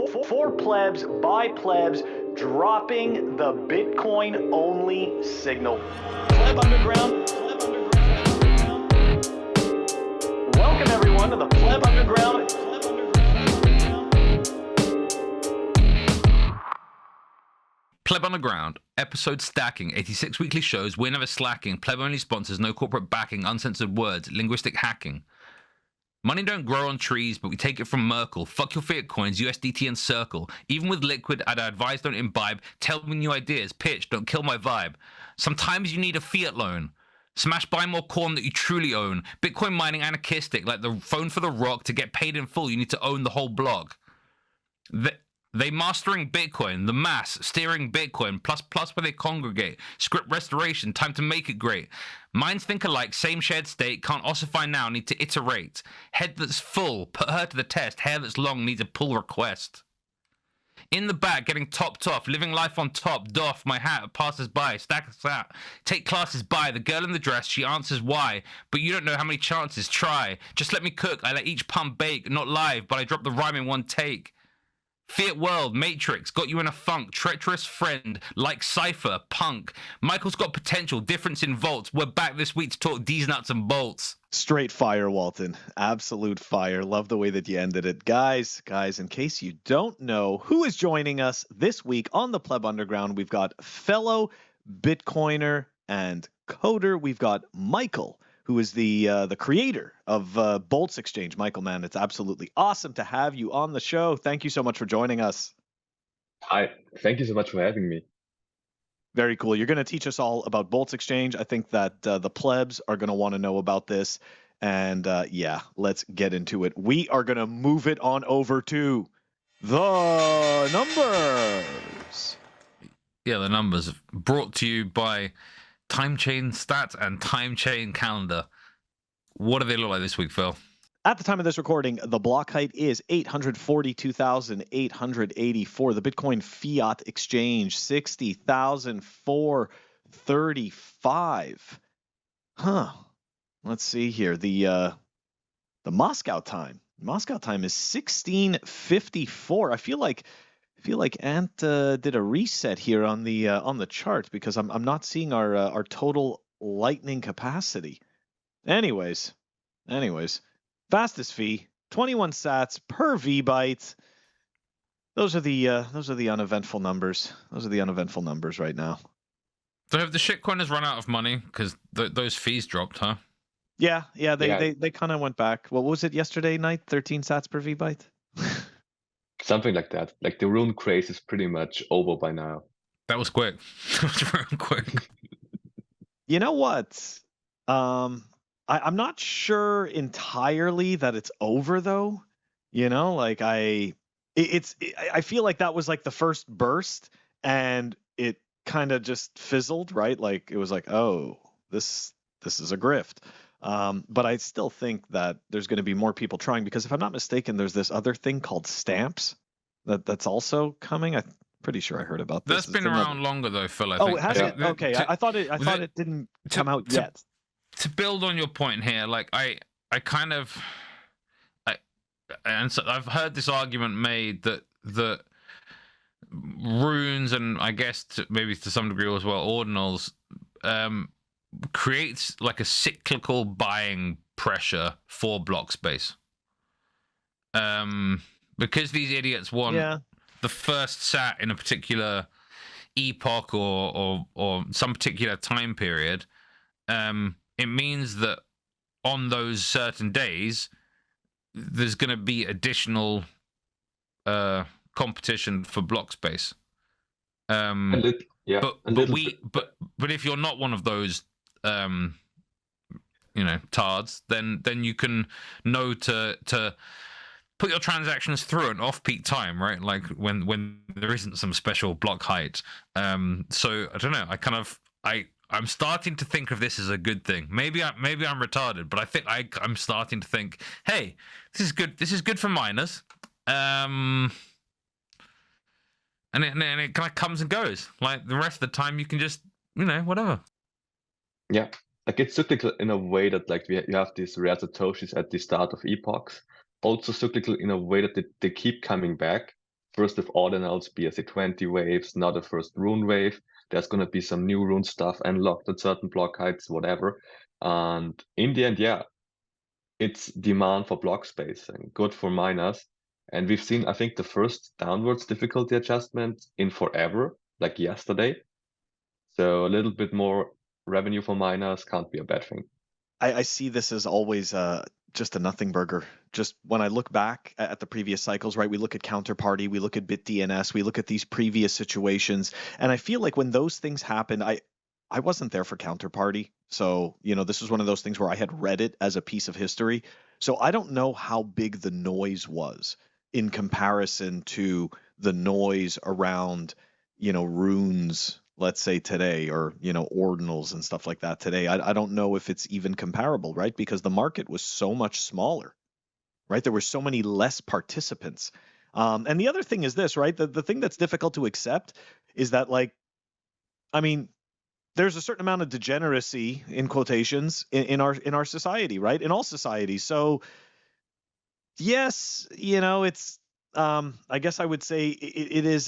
For plebs, by plebs, dropping the Bitcoin-only signal. Pleb Underground. Welcome everyone to the Pleb Underground. Pleb Underground, episode stacking, 86 weekly shows, we're never slacking, pleb only sponsors, no corporate backing, uncensored words, linguistic hacking. Money don't grow on trees, but we take it from Merkle. Fuck your fiat coins, USDT and Circle. Even with liquid, I'd advise don't imbibe. Tell me new ideas, pitch, don't kill my vibe. Sometimes you need a fiat loan. Smash buy more corn that you truly own. Bitcoin mining anarchistic, like the phone for the rock. To get paid in full, you need to own the whole block. They mastering Bitcoin, the mass, steering Bitcoin, plus where they congregate. Script restoration, time to make it great. Minds think alike, same shared state, can't ossify now, need to iterate. Head that's full, put her to the test. Hair that's long, needs a pull request. In the back, getting topped off, living life on top, doff my hat, passes by, stack that. Take classes by, the girl in the dress, she answers why. But you don't know how many chances, try. Just let me cook, I let each pump bake, not live, but I drop the rhyme in one take. Fiat World, Matrix, got you in a funk, treacherous friend, like Cypher, punk. Michael's got potential, difference in volts. We're back this week to talk D's nuts and bolts. Straight fire, Walton. Absolute fire. Love the way that you ended it. Guys, in case you don't know who is joining us this week on the Pleb Underground, we've got fellow Bitcoiner and coder. We've got Michael, who is the creator of Boltz Exchange. Michael, man, it's absolutely awesome to have you on the show. Thank you so much for joining us. Hi, thank you so much for having me. Very cool. You're going to teach us all about Boltz Exchange. I think that the plebs are going to want to know about this. And yeah, let's get into it. We are going to move it on over to the numbers. Yeah, the numbers brought to you by Time Chain Stats and Time Chain Calendar. What do they look like this week, Phil? At the time of this recording, the block height is 842,884. The Bitcoin Fiat Exchange, 60,435. Huh. Let's see here. The Moscow time. Moscow time is 1654. I feel like Ant did a reset here on the chart because I'm not seeing our total lightning capacity. Anyways, fastest fee 21 sats per VByte. Those are the uneventful numbers. Those are the uneventful numbers right now. So have the shitcoiners run out of money because those fees dropped, huh? Yeah. They kind of went back. What was it yesterday night? 13 sats per VByte. Something like that. Like the rune craze is pretty much over by now. That was quick. That was real quick. You know what? I'm not sure entirely that it's over though. You know, like I feel like that was like the first burst and it kind of just fizzled, right? Like it was like, oh, this is a grift. But I still think that there's going to be more people trying because if I'm not mistaken, there's this other thing called stamps that's also coming. I'm pretty sure I heard about this. That's been around longer though, Phil. I think. It has it? Okay, I thought it didn't come out yet. To build on your point here, like and so I've heard this argument made that runes and I guess maybe to some degree as well ordinals creates like a cyclical buying pressure for block space. Because these idiots want the first sat in a particular epoch or some particular time period, it means that on those certain days there's going to be additional competition for block space. But if you're not one of those tards, then you can know to put your transactions through an off-peak time, right? Like when there isn't some special block height. So I don't know. I'm starting to think of this as a good thing. Maybe I'm retarded, but I think I'm starting to think, hey, this is good. This is good for miners. And it kind of comes and goes. Like the rest of the time, you can just whatever. Yeah, like it's cyclical in a way that like you have these rare satoshis at the start of epochs. Also cyclical in a way that they keep coming back. first with ordinals, BSC20 waves, not a first rune wave. There's going to be some new rune stuff unlocked at certain block heights, whatever. And in the end, yeah, it's demand for block space and good for miners. And we've seen, I think, the first downwards difficulty adjustment in forever, like yesterday. So a little bit more revenue for miners can't be a bad thing. I see this as always just a nothing burger. Just when I look back at the previous cycles, right? We look at Counterparty, we look at BitDNS, we look at these previous situations, and I feel like when those things happened, I wasn't there for Counterparty. So, this was one of those things where I had read it as a piece of history. So I don't know how big the noise was in comparison to the noise around, runes, let's say today, or, ordinals and stuff like that today. I don't know if it's even comparable, right? Because the market was so much smaller, right? There were so many less participants. And the other thing is this, right? The thing that's difficult to accept is that, there's a certain amount of degeneracy, in quotations, in our society, right? In all societies. So yes, it's I guess I would say it is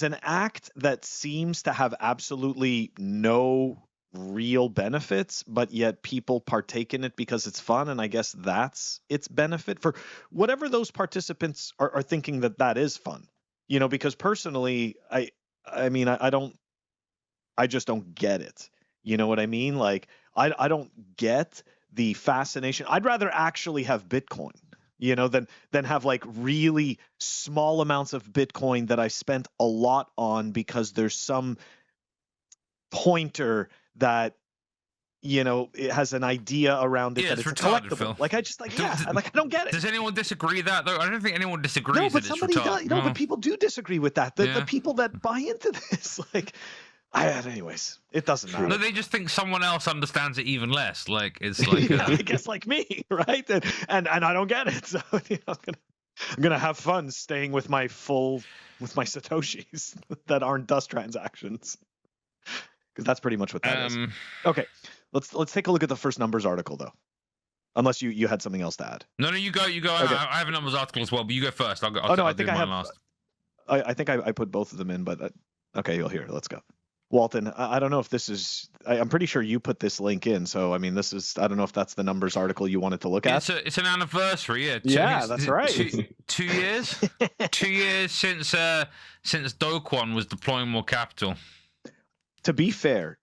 an act that seems to have absolutely no real benefits, but yet people partake in it because it's fun, and I guess that's its benefit for whatever those participants are thinking that is fun. Because personally, I just don't get it. You know what I mean? Like, I don't get the fascination. I'd rather actually have Bitcoin, than have like really small amounts of Bitcoin that I spent a lot on because there's some pointer that, it has an idea around it that it's collectible. Phil. Like, I don't get it. Does anyone disagree with that though? I don't think anyone disagrees. No, but that somebody it's does. retarded. No, but people do disagree with that. The people that buy into this, like. Anyways, it doesn't matter. No, they just think someone else understands it even less. Like it's like I guess like me, right? And I don't get it. So I'm gonna have fun staying with my satoshis that aren't dust transactions, because that's pretty much what that is. Okay, let's take a look at the first numbers article though. Unless you had something else to add. No, you go. Okay. I have a numbers article as well, but you go first. I think I have. Last. I think I put both of them in, but okay, you'll hear. Let's go. Walton, I don't know if this is. I'm pretty sure you put this link in. So this is. I don't know if that's the numbers article you wanted to look at. It's an anniversary. Yeah. Yeah, that's right. 2 years. 2 years since Do Kwon was deploying more capital. To be fair,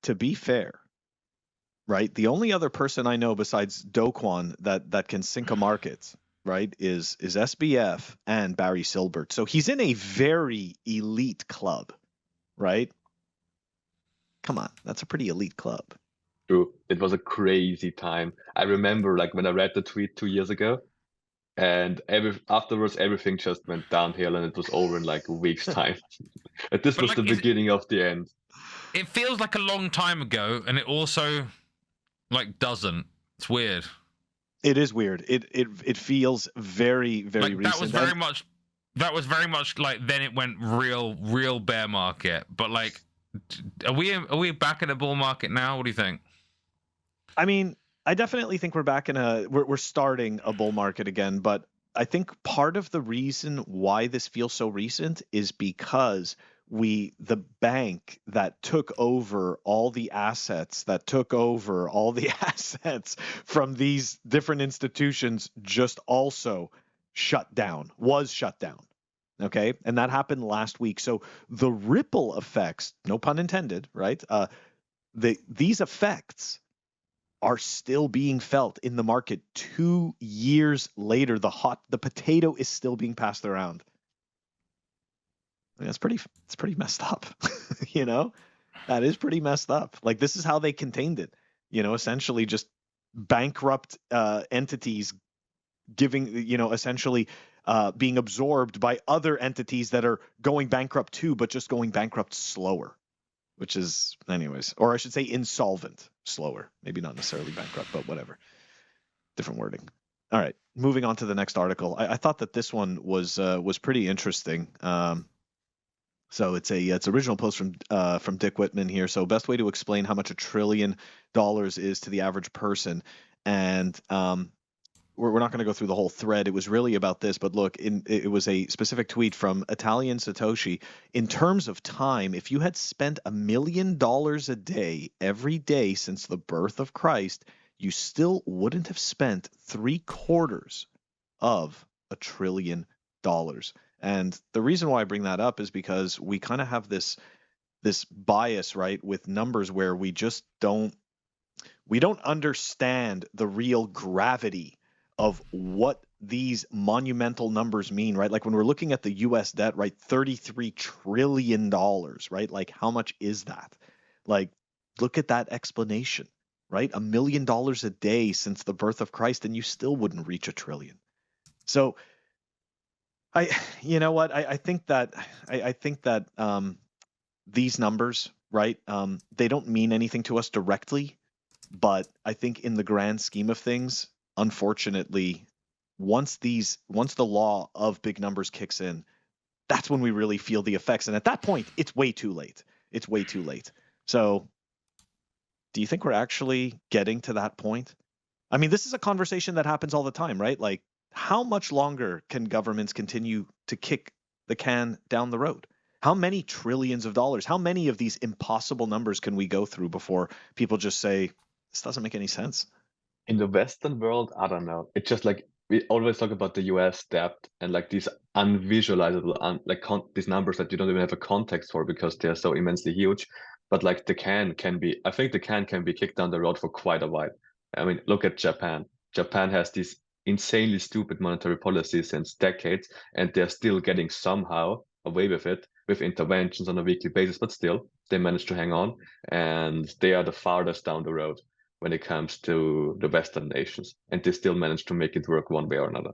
right? The only other person I know besides Do Kwon that can sync a market, right, is SBF and Barry Silbert. So he's in a very elite club, right? Come on, that's a pretty elite club. True. It was a crazy time. I remember like when I read the tweet 2 years ago, and afterwards everything just went downhill and it was over in like a week's time. And this was the beginning of the end. It feels like a long time ago, and it also like doesn't. It's weird. It is weird. It feels very, very recent. That was very much like then it went real bear market. But like, are we back in a bull market now? What do you think? I mean, I definitely think we're back in we're starting a bull market again, but I think part of the reason why this feels so recent is because the bank that took over all the assets from these different institutions just also was shut down. Okay. And that happened last week. So the ripple effects, no pun intended, right? These effects are still being felt in the market 2 years later. The potato is still being passed around. I mean, it's pretty messed up. That is pretty messed up. Like, this is how they contained it, essentially just bankrupt entities giving, essentially being absorbed by other entities that are going bankrupt too, but just going bankrupt slower, which is, anyways, or I should say insolvent slower, maybe not necessarily bankrupt, but whatever, different wording. All right, moving on to the next article. I thought that this one was pretty interesting. So it's original post from Dick Whitman here. So best way to explain how much $1 trillion is to the average person. And we're not going to go through the whole thread. It was really about this, but look, it was a specific tweet from Italian Satoshi. In terms of time, if you had spent $1 million a day every day since the birth of Christ, you still wouldn't have spent $750 billion. And the reason why I bring that up is because we kind of have this bias, right, with numbers where we just don't understand the real gravity of what these monumental numbers mean, right? Like when we're looking at the US debt, right, $33 trillion, right? Like how much is that? Like look at that explanation, right? $1 million a day since the birth of Christ, and you still wouldn't reach $1 trillion. So you know what? I think that these numbers, right, they don't mean anything to us directly, but I think in the grand scheme of things, unfortunately, once the law of big numbers kicks in, that's when we really feel the effects. And at that point, it's way too late. It's way too late. So do you think we're actually getting to that point? I mean, this is a conversation that happens all the time, right? Like, how much longer can governments continue to kick the can down the road? How many trillions of dollars, how many of these impossible numbers can we go through before people just say, this doesn't make any sense? In the Western world, I don't know. It's just like we always talk about the US debt and like these unvisualizable, these numbers that you don't even have a context for because they're so immensely huge. But like I think the can be kicked down the road for quite a while. I mean, look at Japan. Japan has these insanely stupid monetary policies since decades, and they're still getting somehow away with it with interventions on a weekly basis, but still they manage to hang on, and they are the farthest down the road when it comes to the Western nations, and they still manage to make it work one way or another.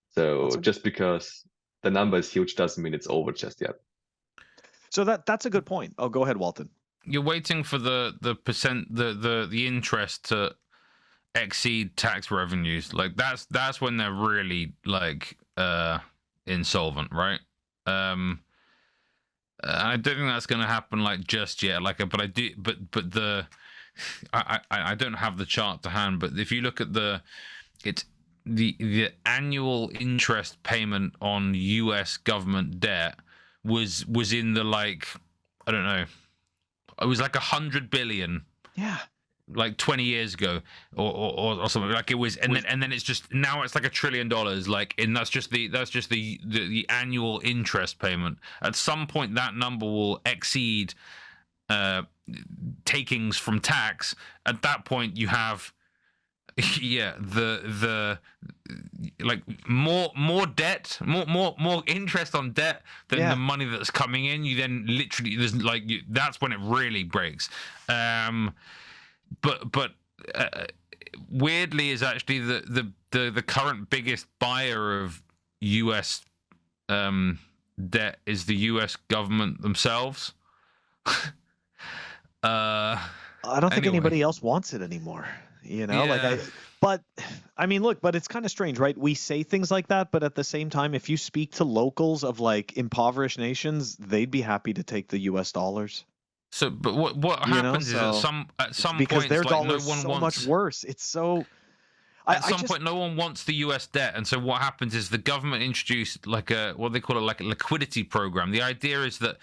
So just because the number is huge doesn't mean it's over just yet. So that's a good point. Oh, go ahead, Walton. You're waiting for the interest to exceed tax revenues. Like that's when they're really like insolvent, right? I don't think that's going to happen like just yet. Like, but I do. But I don't have the chart to hand. But if you look at the annual interest payment on U.S. government debt was in the like, I don't know, it was like 100 billion. Yeah. Like 20 years ago or something, like it was, and then it's just now it's like $1 trillion, like, and that's just the annual interest payment. At some point that number will exceed takings from tax. At that point you have the like more debt, more interest on debt than the money that's coming in. You then literally that's when it really breaks. But weirdly is actually the current biggest buyer of U.S. debt is the U.S. government themselves. I don't think anybody else wants it anymore. You know, but it's kind of strange, right? We say things like that, but at the same time, if you speak to locals of like impoverished nations, they'd be happy to take the U.S. dollars. So, but what happens is at some because point, their like, dollar no is one so wants, much worse. It's so. At some point, no one wants the U.S. debt, and so what happens is the government introduced like what they call it, like a liquidity program. The idea is that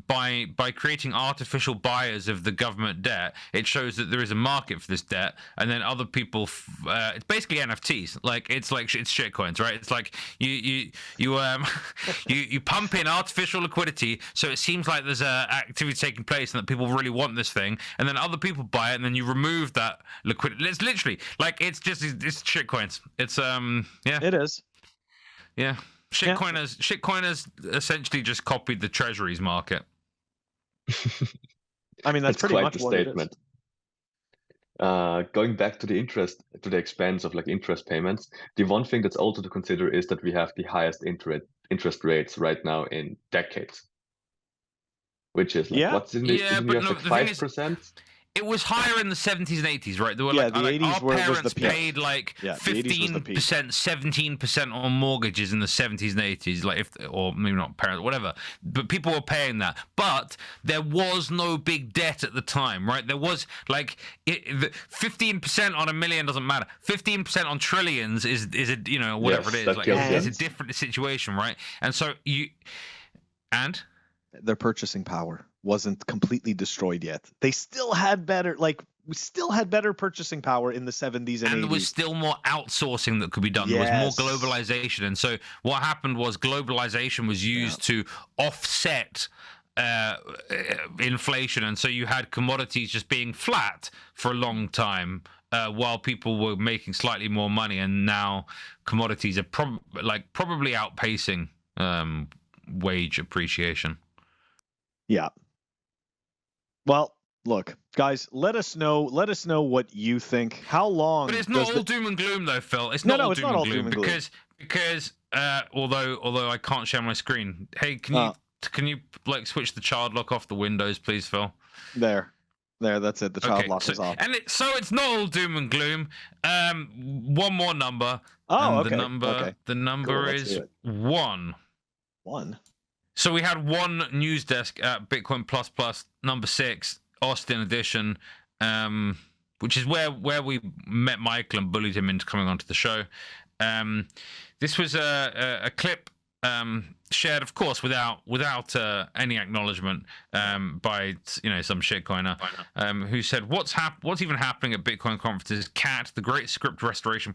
by creating artificial buyers of the government debt, it shows that there is a market for this debt, and then other people. It's basically NFTs. Like it's shitcoins, right? It's like you pump in artificial liquidity, so it seems like there's a activity taking place and that people really want this thing, and then other people buy it, and then you remove that liquidity. It's literally like it's shitcoins. It's It is. Yeah. Shitcoiners essentially just copied the treasuries market. I mean, that's pretty quite much the what statement. It is. Going back to the expense of like interest payments, the one thing that's also to consider is that we have the highest interest rates right now in decades. Which is like what's in the US, like 5%? It was higher in the 70s and 80s, right? There were Yeah, like, the 80s our was the parents peak. paid like Yeah, the 80s was the 15%, peak. 17% on mortgages in the 70s and 80s, like or maybe not parents, whatever. But people were paying that. But there was no big debt at the time, right? There was like 15% on $1 million doesn't matter. 15% on trillions is a whatever Yes, it that is. Like kills it's you. a different situation, right? And so their purchasing power wasn't completely destroyed yet. They still had better, we still had better purchasing power in the 70s and 80s. there was still more outsourcing that could be done. Yes. There was more globalization. And so what happened was globalization was used to offset inflation. And so you had commodities just being flat for a long time while people were making slightly more money. And now commodities are probably outpacing wage appreciation. Yeah. Well, look, guys, let us know what you think. How long? But it's not all doom and gloom, though, Phil. It's No, not all it's doom not all and gloom doom and gloom. because although I can't share my screen. Hey, can you like switch the child lock off the Windows, please, Phil? There, that's it. The child lock so, is off. And so it's not all doom and gloom. One more number. Oh, and okay. The number Cool, is 1. 1. So we had one news desk at Bitcoin Plus number 6, Austin edition, which is where we met Michael and bullied him into coming onto the show. This was a clip shared, of course, without any acknowledgement by some shitcoiner who said, "What's even happening at Bitcoin conferences? CAT, the Great Script Restoration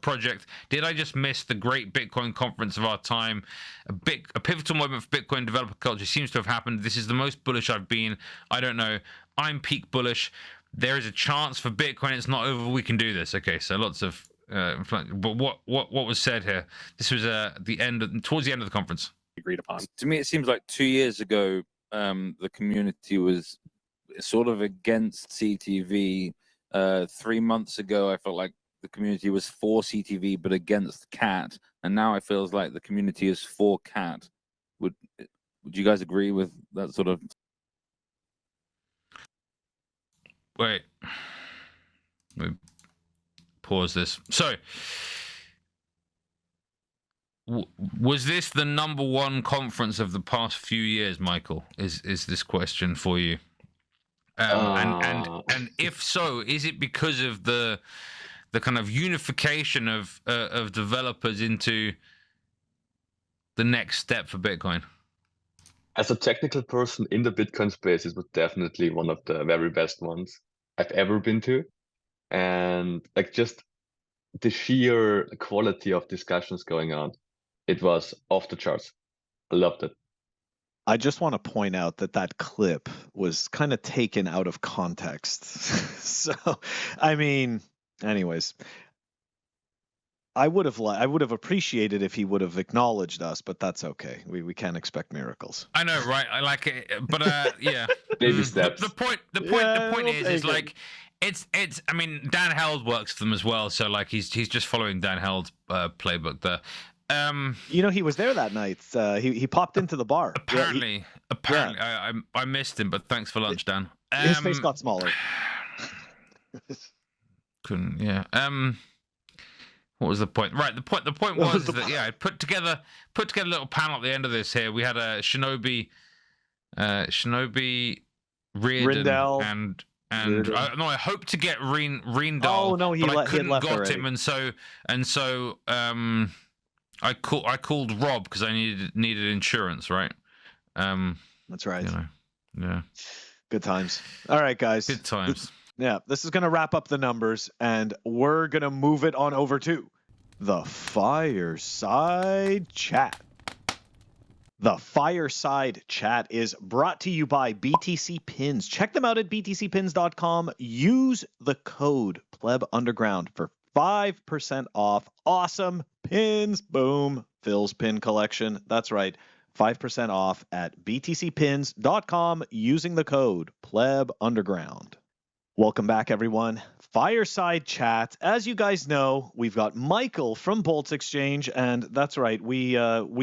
Project. Did I just miss the great Bitcoin conference of our time? A pivotal moment for Bitcoin developer culture seems to have happened. This is the most bullish I've been. I don't know. I'm peak bullish. There is a chance for Bitcoin. It's not over. We can do this." Okay, so lots of. But what was said here? This was towards the end of the conference. Agreed upon. To me, it seems like 2 years ago, the community was sort of against CTV. 3 months ago, I felt like the community was for CTV but against CAT, and now it feels like the community is for CAT. Would you guys agree with that sort of? Wait. Pause this. So, was this the number one conference of the past few years, Michael? Is this question for you? And if so, is it because of the kind of unification of developers into the next step for Bitcoin? As a technical person in the Bitcoin space, it was definitely one of the very best ones I've ever been to. And like just the sheer quality of discussions going on, it was off the charts. I loved it. I just want to point out that clip was kind of taken out of context. So, I mean, anyways, I would have appreciated if he would have acknowledged us, but that's okay. We can't expect miracles. I know, right? I like it, but yeah. Baby steps. The point is like it's. I mean, Dan Held works for them as well, so like he's just following Dan Held's playbook there. He was there that night. He popped into the bar. Apparently, I missed him, but thanks for lunch, Dan. His face got smaller. Couldn't. Yeah. What was the point? Right. The point was that I put together a little panel at the end of this. Here we had a Shinobi, Reardon, and I hoped to get Reendal. Oh no, I couldn't left got already. him, and so I called Rob because I needed insurance, right? That's right. Yeah. Good times. All right, guys. Good times. Yeah, this is going to wrap up the numbers, and we're going to move it on over to the Fireside Chat. The Fireside Chat is brought to you by BTC Pins. Check them out at btcpins.com. Use the code PlebUnderground for 5% off awesome pins. Boom. Phil's pin collection. That's right. 5% off at btcpins.com using the code PlebUnderground. Welcome back, everyone. Fireside Chat. As you guys know, we've got Michael from Boltz Exchange, and that's right, we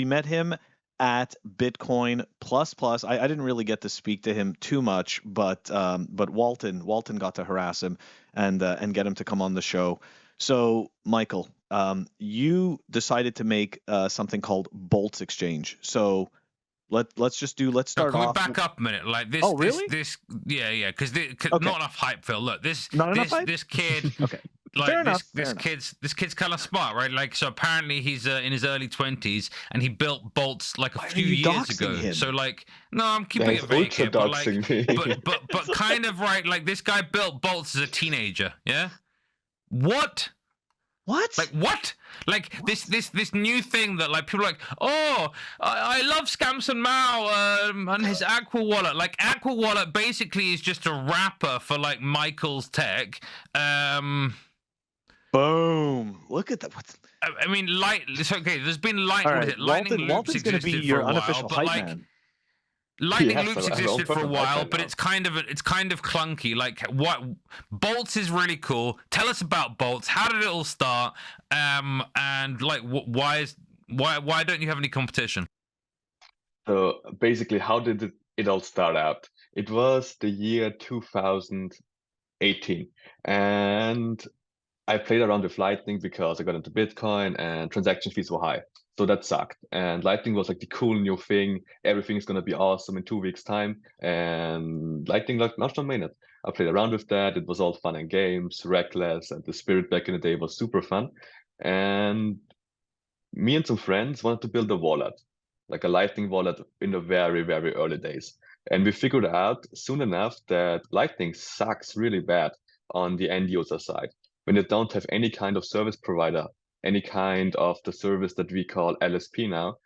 met him at Bitcoin plus plus. I didn't really get to speak to him too much, but Walton got to harass him and get him to come on the show. So Michael, you decided to make something called Boltz Exchange. So let's start Can we off. back up a minute? Like this, Oh, really? yeah, because Okay. not enough hype, Phil. Look, Not enough hype? this kid, Okay. like Fair enough, this fair enough. kid's kind of smart, right? Like, so apparently he's in his early 20s and he built Boltz like a Why are few you years doxing ago. him? So like, no, I'm keeping He's it vague here, but like, ultra-doxing me. but kind of right. Like this guy built Boltz as a teenager. Yeah. What? What? Like what? Like this new thing that like people are like, oh, I love Scamson Mao and his Aqua Wallet. Like Aqua Wallet basically is just a wrapper for like Michael's tech. Boom! Look at that. What's... I mean, it's okay. There's been All right, Lightning Loops Walton's going to be existed your for a while, unofficial but hype like. man. Lightning Yes, Loops I'm existed for a perfect while, right but now. it's kind of clunky. Like what Boltz is really cool. Tell us about Boltz. How did it all start? And like why don't you have any competition? So basically, how did it all start out? It was the year 2018, and I played around with Lightning because I got into Bitcoin and transaction fees were high. So that sucked. And Lightning was like the cool new thing. Everything is going to be awesome in 2 weeks' time. And Lightning launched on mainnet. I played around with that. It was all fun and games, reckless, and the spirit back in the day was super fun. And me and some friends wanted to build a wallet, like a Lightning wallet in the very, very early days. And we figured out soon enough that Lightning sucks really bad on the end user side. When you don't have any kind of service provider, any kind of the service that we call LSP now,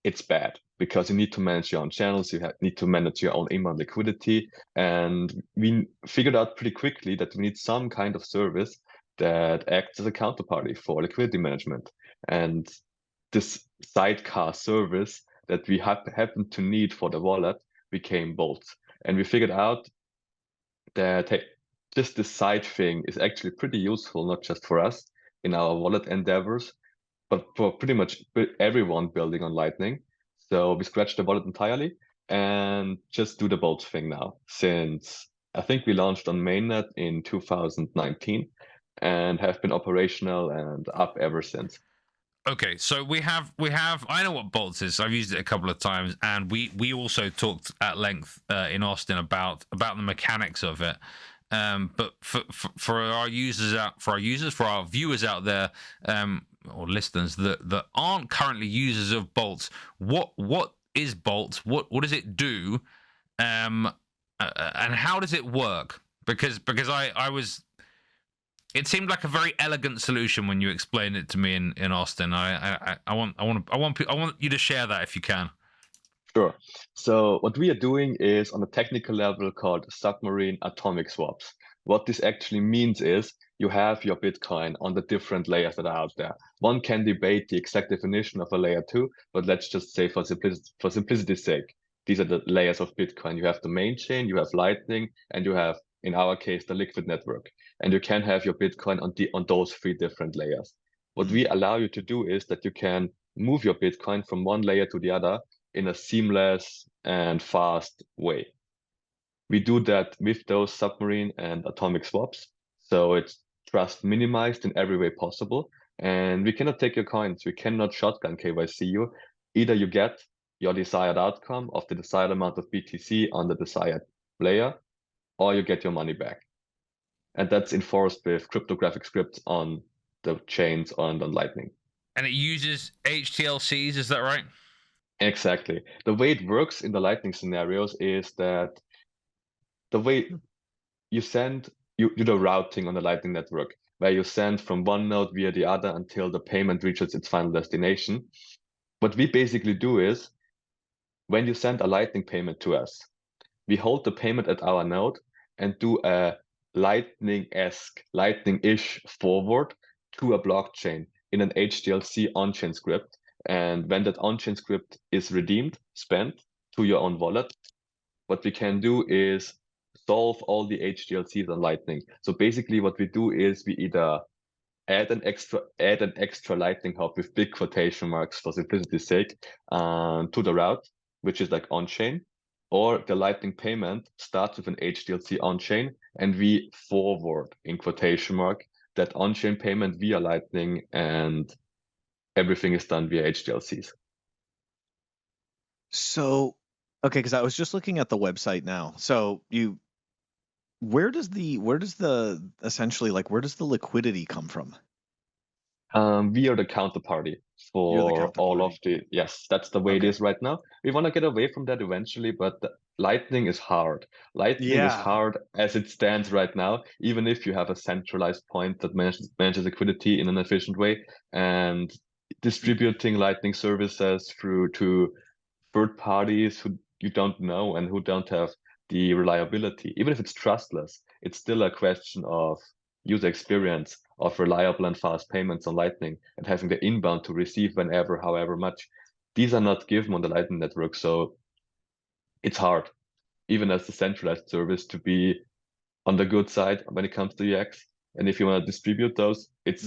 it's bad because you need to manage your own channels, need to manage your own email liquidity. And we figured out pretty quickly that we need some kind of service that acts as a counterparty for liquidity management. And this sidecar service that we happen to need for the wallet became Boltz. And we figured out that, hey, just this side thing is actually pretty useful, not just for us in our wallet endeavors, but for pretty much everyone building on Lightning. So we scratched the wallet entirely and just do the Boltz thing now, since I think we launched on mainnet in 2019 and have been operational and up ever since. Okay, so we have. I know what Boltz is. I've used it a couple of times, and we also talked at length in Austin about the mechanics of it. But for our viewers out there, or listeners that aren't currently users of Boltz, what is Boltz? What does it do? And how does it work? Because I was. It seemed like a very elegant solution when you explained it to me in Austin. I want you to share that if you can. Sure. So what we are doing is on a technical level called submarine atomic swaps. What this actually means is you have your Bitcoin on the different layers that are out there. One can debate the exact definition of a layer 2, but let's just say for simplicity's sake, these are the layers of Bitcoin. You have the main chain, you have Lightning, and you have, in our case, the liquid network. And you can have your Bitcoin on those 3 different layers. What we allow you to do is that you can move your Bitcoin from one layer to the other in a seamless and fast way. We do that with those submarine and atomic swaps. So it's trust minimized in every way possible. And we cannot take your coins. We cannot shotgun KYC you. Either you get your desired outcome of the desired amount of BTC on the desired layer, or you get your money back. And that's enforced with cryptographic scripts on the chains on Lightning. And it uses HTLCs, is that right? Exactly. The way it works in the Lightning scenarios is that the way you do the routing on the Lightning network, where you send from one node via the other until the payment reaches its final destination. What we basically do is, when you send a Lightning payment to us, we hold the payment at our node and do a Lightning-esque, Lightning-ish forward to a blockchain in an HTLC on-chain script. And when that on-chain script is redeemed, spent to your own wallet, what we can do is solve all the HTLCs on Lightning. So basically what we do is we either add an extra lightning hop with big quotation marks for simplicity's sake to the route, which is like on-chain, or the lightning payment starts with an HDLC on-chain, and we forward in quotation mark that on-chain payment via lightning, and everything is done via HDLCs. So, okay, because I was just looking at the website now. So where does the essentially, like, where does the liquidity come from? We are the counterparty for all of the, yes, that's the way it is right now. We want to get away from that eventually, but Lightning is hard. Lightning is hard as it stands right now, even if you have a centralized point that manages liquidity in an efficient way, and distributing Lightning services through to third parties who you don't know and who don't have the reliability. Even if it's trustless, it's still a question of user experience, of reliable and fast payments on Lightning, and having the inbound to receive whenever, however much. These are not given on the Lightning Network, so it's hard, even as the centralized service, to be on the good side when it comes to UX. And if you want to distribute those, it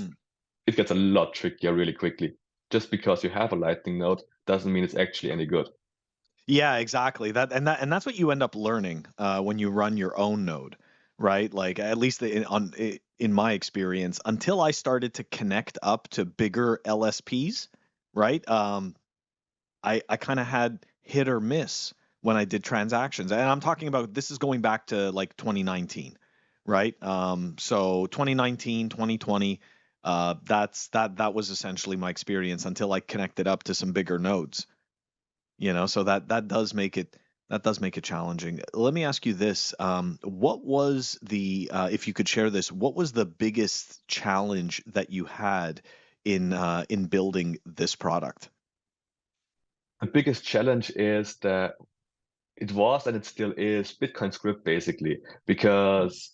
gets a lot trickier really quickly. Just because you have a Lightning node doesn't mean it's actually any good. Yeah, exactly. That's what you end up learning when you run your own node, right? Like, at least in my experience, until I started to connect up to bigger LSPs, right? I kind of had hit or miss when I did transactions, and I'm talking about, this is going back to like 2019, right? So 2019, 2020, that was essentially my experience until I connected up to some bigger nodes. So that does make it challenging. Let me ask you this: what was if you could share this, what was the biggest challenge that you had in building this product? The biggest challenge is that it was, and it still is, Bitcoin script, basically, because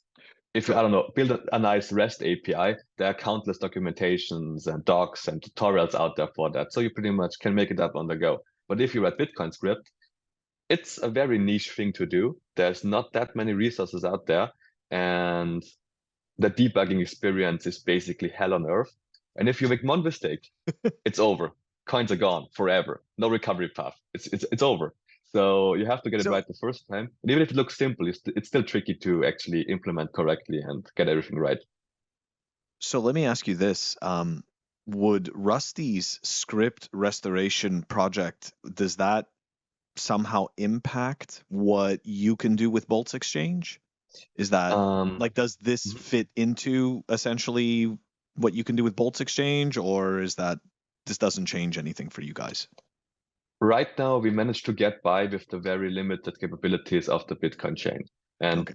if you, I don't know, build a nice REST API, there are countless documentations and docs and tutorials out there for that. So you pretty much can make it up on the go. But if you write Bitcoin script, it's a very niche thing to do. There's not that many resources out there, and the debugging experience is basically hell on earth. And if you make one mistake, it's over. Coins are gone forever. No recovery path. It's over. So you have to get it right the first time. And even if it looks simple, it's still tricky to actually implement correctly and get everything right. So let me ask you this. Would Rusty's script restoration project, does that somehow impact what you can do with Boltz Exchange? Is that does this fit into essentially what you can do with Boltz Exchange, or is that this doesn't change anything for you guys? Right now, we managed to get by with the very limited capabilities of the Bitcoin chain. And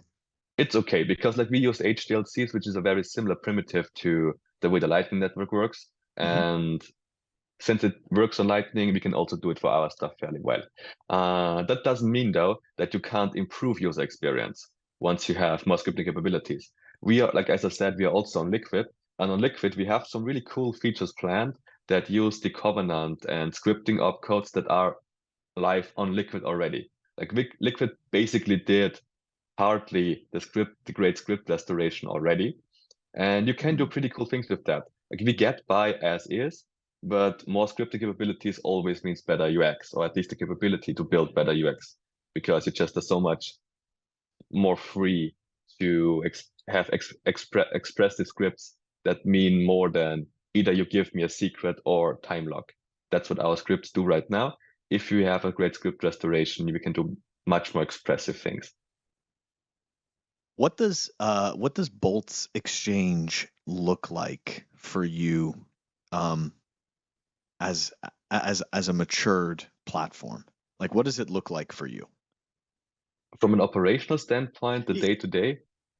it's okay, because we use HDLCs, which is a very similar primitive to the way the Lightning Network works. And since it works on Lightning, we can also do it for our stuff fairly well. That doesn't mean, though, that you can't improve user experience once you have more scripting capabilities. We are, as I said, we are also on Liquid. And on Liquid, we have some really cool features planned that use the Covenant and scripting opcodes that are live on Liquid already. Liquid basically did partly the great script restoration already. And you can do pretty cool things with that. We get by as is, but more scripting capabilities always means better UX, or at least the capability to build better UX, because it just is so much more free to have expressive scripts that mean more than either you give me a secret or time lock. That's what our scripts do right now. If you have a great script restoration, we can do much more expressive things. What does Boltz Exchange look like for you as a matured platform? Like, what does it look like for you? From an operational standpoint, the day-to-day?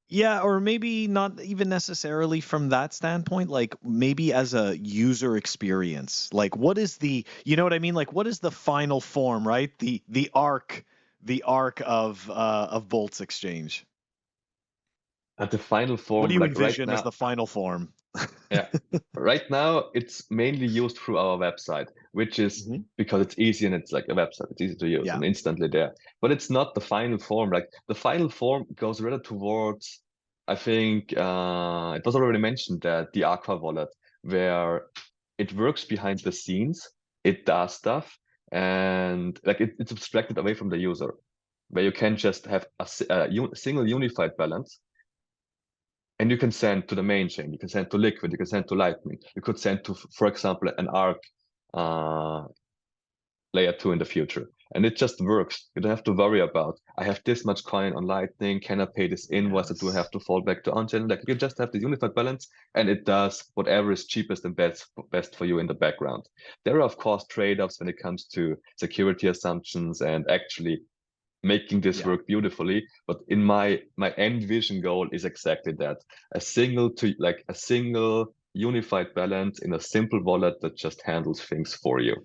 Yeah, or maybe not even necessarily from that standpoint, like maybe as a user experience. Like, what is you know what I mean? Like, what is the final form, right? The arc of Boltz Exchange. At the final form, what do you envision as the final form? Yeah, right now it's mainly used through our website, which is because it's easy and it's like a website. It's easy to use and instantly there. But it's not the final form. The final form goes rather towards I think it was already mentioned that the Aqua wallet, where it works behind the scenes, it does stuff, and like it's abstracted away from the user, where you can just have a single unified balance, and you can send to the main chain, you can send to Liquid, you can send to Lightning, you could send to, for example, an ARC layer 2 in the future. And it just works. You don't have to worry about, I have this much coin on Lightning, can I pay this invoice, or do I have to fall back to on-chain? Like you just have the unified balance, and it does whatever is cheapest and best for you in the background. There are, of course, trade-offs when it comes to security assumptions and actually making this work beautifully. But in my end vision goal is exactly that. A single unified balance in a simple wallet that just handles things for you.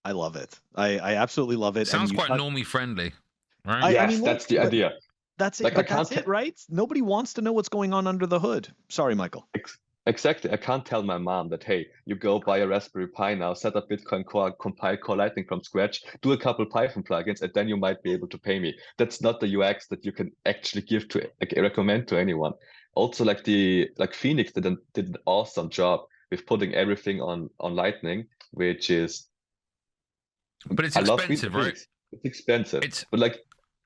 I love it. I absolutely love it. Sounds and quite normie friendly, right? Yes, I mean, that's the idea. That's it. Like, But that's it, right? Nobody wants to know what's going on under the hood. Sorry, Michael. Exactly. I can't tell my mom that, hey, you go buy a Raspberry Pi now, set up Bitcoin Core, compile Core Lightning from scratch, do a couple Python plugins, and then you might be able to pay me. That's not the UX that you can actually give to, like, recommend to anyone. Also, like Phoenix did an awesome job with putting everything on Lightning, which is. But it's expensive, right? It's expensive. But like,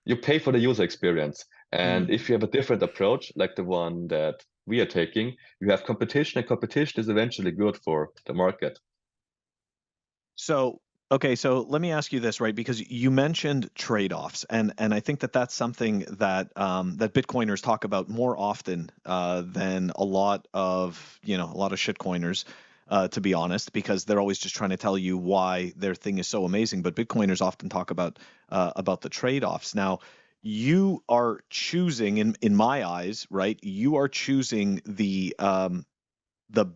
you pay for the user experience. And if you have a different approach, like the one that we are taking, you have competition, and competition is eventually good for the market. So, okay, so let me ask you this, right? Because you mentioned trade-offs, and I think that that's something that that Bitcoiners talk about more often than a lot of shitcoiners, to be honest, because they're always just trying to tell you why their thing is so amazing. But Bitcoiners often talk about the trade-offs. Now, you are choosing, in my eyes, right? You are choosing the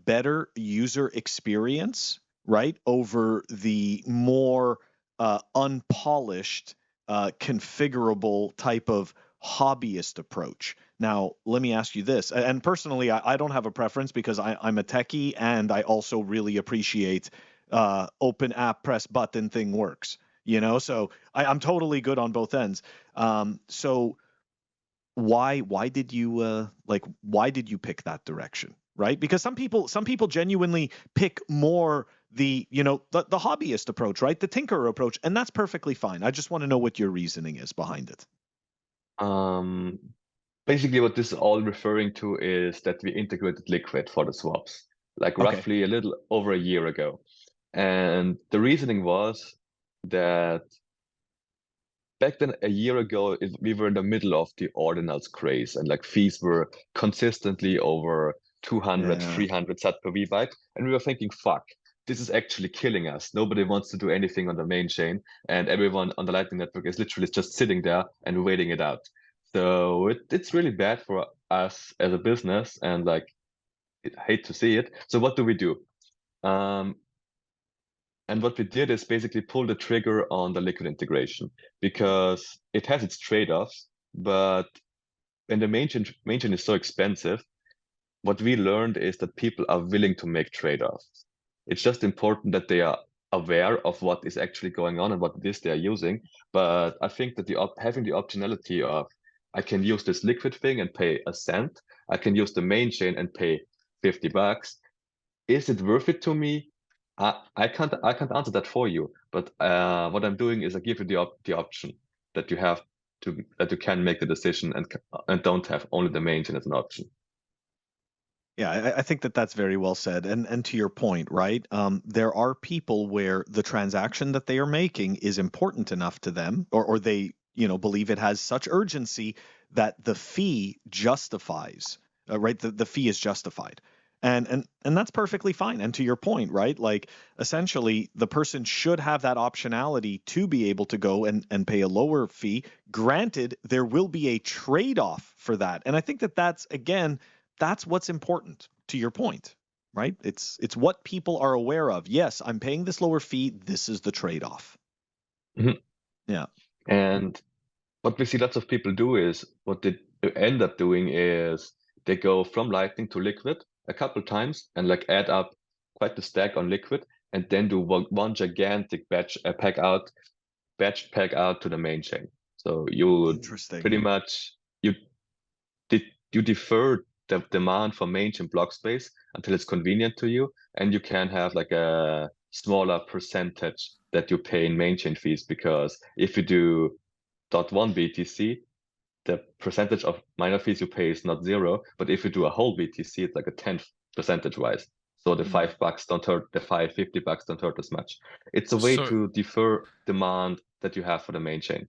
better user experience, right, over the more unpolished, configurable type of hobbyist approach. Now, let me ask you this, and personally, I don't have a preference because I'm a techie, and I also really appreciate open app, press button, thing works. So I'm totally good on both ends. So why did you pick that direction? Right? Because some people genuinely pick more the hobbyist approach, right? The tinkerer approach, and that's perfectly fine. I just want to know what your reasoning is behind it. Basically what this is all referring to is that we integrated Liquid for the swaps, like roughly a little over a year ago. And the reasoning was that back then, a year ago, we were in the middle of the ordinals craze, and like fees were consistently over 200, 300 sat per VByte. And we were thinking, fuck, this is actually killing us. Nobody wants to do anything on the main chain, and everyone on the Lightning Network is literally just sitting there and waiting it out. So it's really bad for us as a business, and like, I hate to see it. So what do we do? And what we did is basically pull the trigger on the Liquid integration, because it has its trade-offs. But when the main chain is so expensive, what we learned is that people are willing to make trade-offs. It's just important that they are aware of what is actually going on and what it is they are using. But I think that having the optionality of, I can use this Liquid thing and pay a cent, I can use the main chain and pay $50. Is it worth it to me? I can't answer that for you, but what I'm doing is I give you the option that you can make the decision and don't have only the main chain as an option. Yeah, I think that that's very well said. And to your point, right? There are people where the transaction that they are making is important enough to them, or they believe it has such urgency that the fee justifies, right? The fee is justified. And that's perfectly fine. And to your point, right? Like essentially the person should have that optionality to be able to go and pay a lower fee. Granted, there will be a trade-off for that. And I think that that's what's important, to your point, right? It's what people are aware of. Yes, I'm paying this lower fee. This is the trade-off. Mm-hmm. Yeah. And what we see lots of people do is, what they end up doing is they go from Lightning to Liquid a couple times and like add up quite the stack on Liquid, and then do one gigantic batch pack out to the main chain. So you pretty much did you defer the demand for main chain block space until it's convenient to you, and you can have like a smaller percentage that you pay in main chain fees, because if you do .1 BTC, the percentage of minor fees you pay is not 0, but if you do a whole BTC, it's like a 10th percentage wise. So the $5 don't hurt, the $50 don't hurt as much. It's a way to defer demand that you have for the main chain.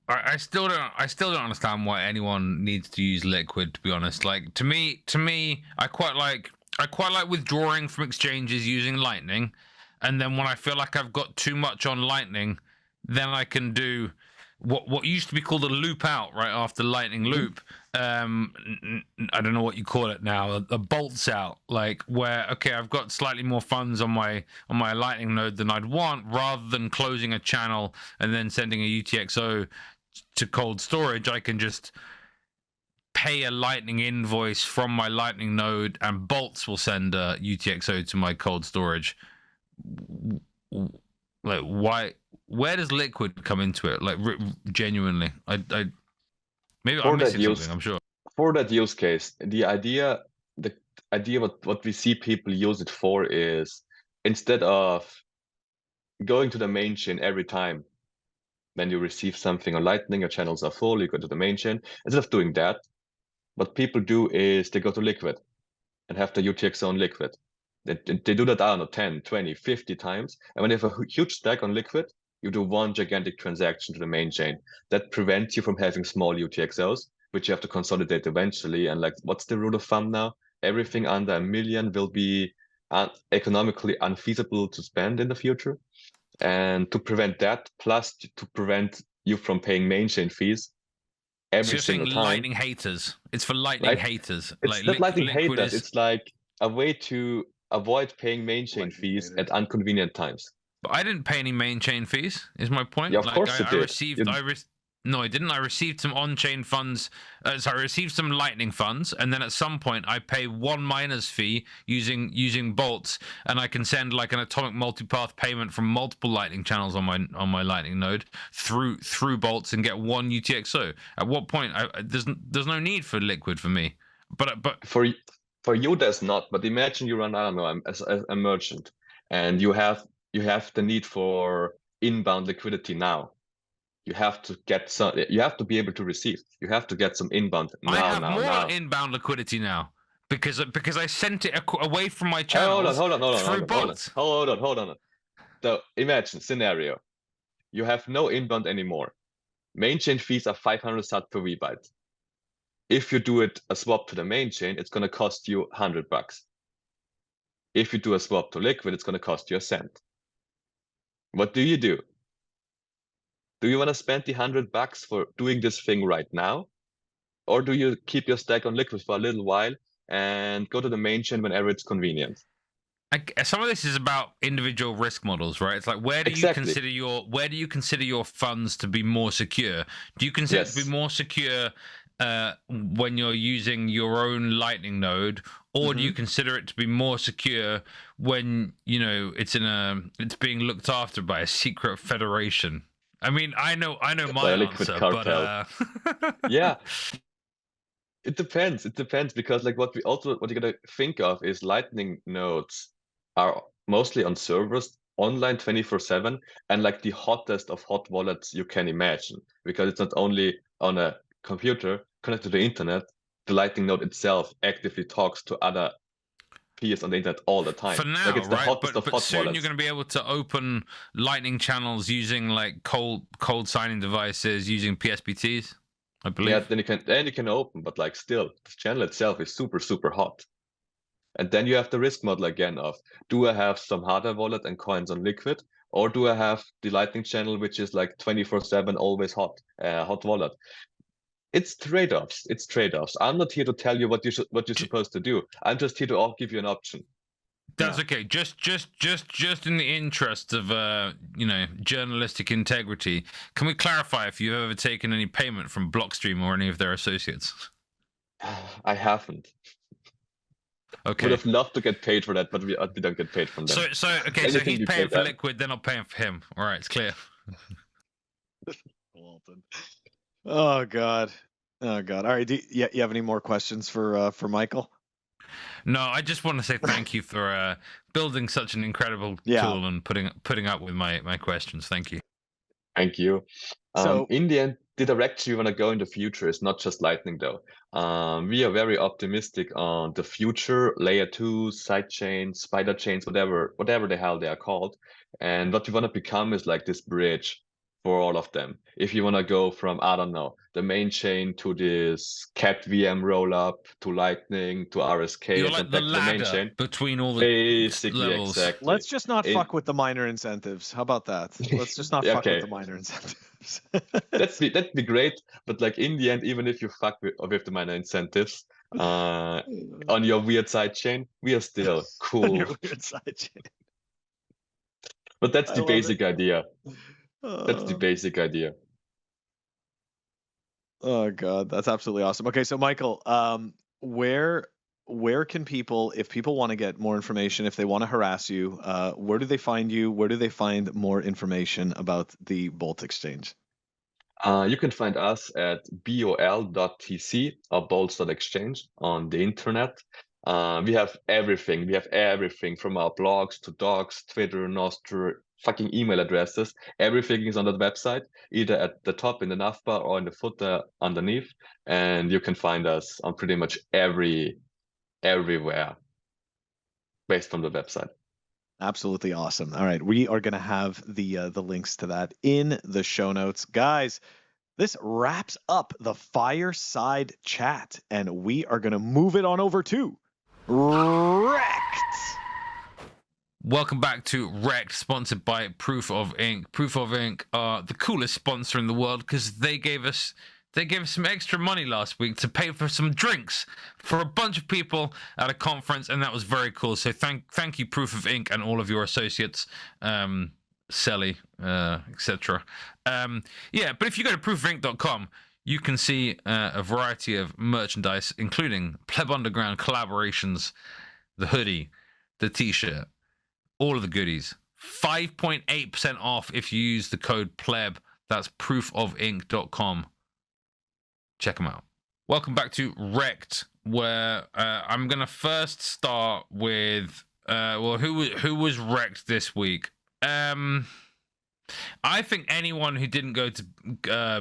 I still don't understand why anyone needs to use Liquid, to be honest. Like to me, I quite like withdrawing from exchanges using Lightning, and then when I feel like I've got too much on Lightning, then I can do what used to be called a loop out right after Lightning loop. I don't know what you call it now, a Boltz out, like where I've got slightly more funds on my Lightning node than I'd want, rather than closing a channel and then sending a UTXO to cold storage. I can just pay a Lightning invoice from my Lightning node, and Boltz will send a UTXO to my cold storage. Like, why? Where does Liquid come into it? Like, genuinely, I maybe I'm missing something. I'm sure. For that use case, the idea what we see people use it for is, instead of going to the main chain every time when you receive something on Lightning, your channels are full, you go to the main chain. Instead of doing that, what people do is they go to Liquid and have the UTXO on Liquid. They do that, I don't know, 10, 20, 50 times. And when you have a huge stack on Liquid, you do one gigantic transaction to the main chain. That prevents you from having small UTXOs, which you have to consolidate eventually. And like, what's the rule of thumb now? Everything under $1 million will be economically unfeasible to spend in the future. And to prevent that, plus to prevent you from paying main chain fees every single time. Lightning haters. It's for Lightning haters. It's like, not Lightning haters. It's like a way to avoid paying main chain fees at inconvenient times. But I didn't pay any main chain fees, is my point. Yeah, of course you did. No, I didn't. I received some on-chain funds. I received some Lightning funds, and then at some point I pay one miner's fee using Boltz, and I can send like an atomic multipath payment from multiple Lightning channels on my Lightning node through Boltz and get one UTXO. At what point there's no need for Liquid for me. But for you there's not. But imagine you run, I don't know, as a merchant, and you have the need for inbound liquidity now. You have to get some. You have to be able to receive. You have to get some inbound now. I have more inbound liquidity now because I sent it away from my channel. Hold on. So imagine scenario: you have no inbound anymore. Main chain fees are 500 sat per VByte. If you do it a swap to the main chain, it's going to cost you $100. If you do a swap to Liquid, it's going to cost you $0.01. What do? Do you want to spend the $100 for doing this thing right now? Or do you keep your stack on Liquid for a little while and go to the main chain whenever it's convenient? Some of this is about individual risk models, right? It's like, where do you consider your funds to be more secure? Do you consider it to be more secure when you're using your own Lightning node, or do you consider it to be more secure when it's being looked after by a secret federation? I mean, I know my answer, but yeah, it depends. It depends, because like what you gotta think of is Lightning nodes are mostly on servers online 24/7, and like the hottest of hot wallets you can imagine, because it's not only on a computer connected to the internet. The Lightning node itself actively talks to other peers on the internet all the time. For now, like it's the right? hottest of but hot soon wallets. You're going to be able to open Lightning channels using like cold signing devices using PSBTs, I believe. Yeah, then you can open, but like still, the channel itself is super, super hot. And then you have the risk model again of, do I have some hardware wallet and coins on Liquid, or do I have the Lightning channel, which is like 24/7, always hot wallet? It's trade-offs. I'm not here to tell you what you're supposed to do. I'm just here to give you an option. That's okay. Just in the interest of journalistic integrity, can we clarify if you've ever taken any payment from Blockstream or any of their associates? I haven't. Okay. Would have loved to get paid for that, but we don't get paid from them. So he's paying for Liquid, they're not paying for him. All right, it's clear. Walton. Oh God. Oh God! All right, you have any more questions for Michael? No, I just want to say thank you for building such an incredible tool and putting up with my questions. Thank you. Thank you. So In the end, the direction we want to go in the future is not just Lightning, though. We are very optimistic on the future, layer 2, side chains, spider chains, whatever the hell they are called. And what we want to become is like this bridge for all of them. If you want to go from, I don't know, the main chain to this cat VM rollup to Lightning to RSK You're and like then the back to the main ladder chain. between all the Basically, levels. exactly. let's just not fuck with the minor incentives. How about that? Let's just not fuck with Okay. the minor incentives. That'd be great, but like in the end, even if you fuck with the minor incentives on your weird side chain, we are still On cool. your weird side chain. But that's I the love basic it. idea. That's the basic idea. Oh God, that's absolutely awesome. Okay, so Michael, where can people, if people want to get more information, if they want to harass you, where do they find you? Where do they find more information about the Boltz exchange? You can find us at bol.tc or boltz.exchange on the internet. We have everything. We have everything from our blogs to docs, Twitter, Nostr, fucking email addresses. Everything is on that website, either at the top in the navbar or in the footer underneath. And you can find us on pretty much everywhere based on the website. Absolutely awesome. All right, we are going to have the links to that in the show notes, guys. This wraps up the Fireside Chat, and we are going to move it on over to REKT. Welcome back to REKT, sponsored by Proof of Ink. Proof of Ink are the coolest sponsor in the world because they gave us some extra money last week to pay for some drinks for a bunch of people at a conference, and that was very cool. So thank you, Proof of Ink, and all of your associates, Selly, etc. Yeah, but if you go to proofofink.com, you can see a variety of merchandise, including PlebUnderground collaborations, the hoodie, the t-shirt, all of the goodies. 5.8% off if you use the code PLEB. That's proofofink.com. Check them out. Welcome back to REKT, where I'm going to first start with, who was REKT this week? I think anyone who didn't go to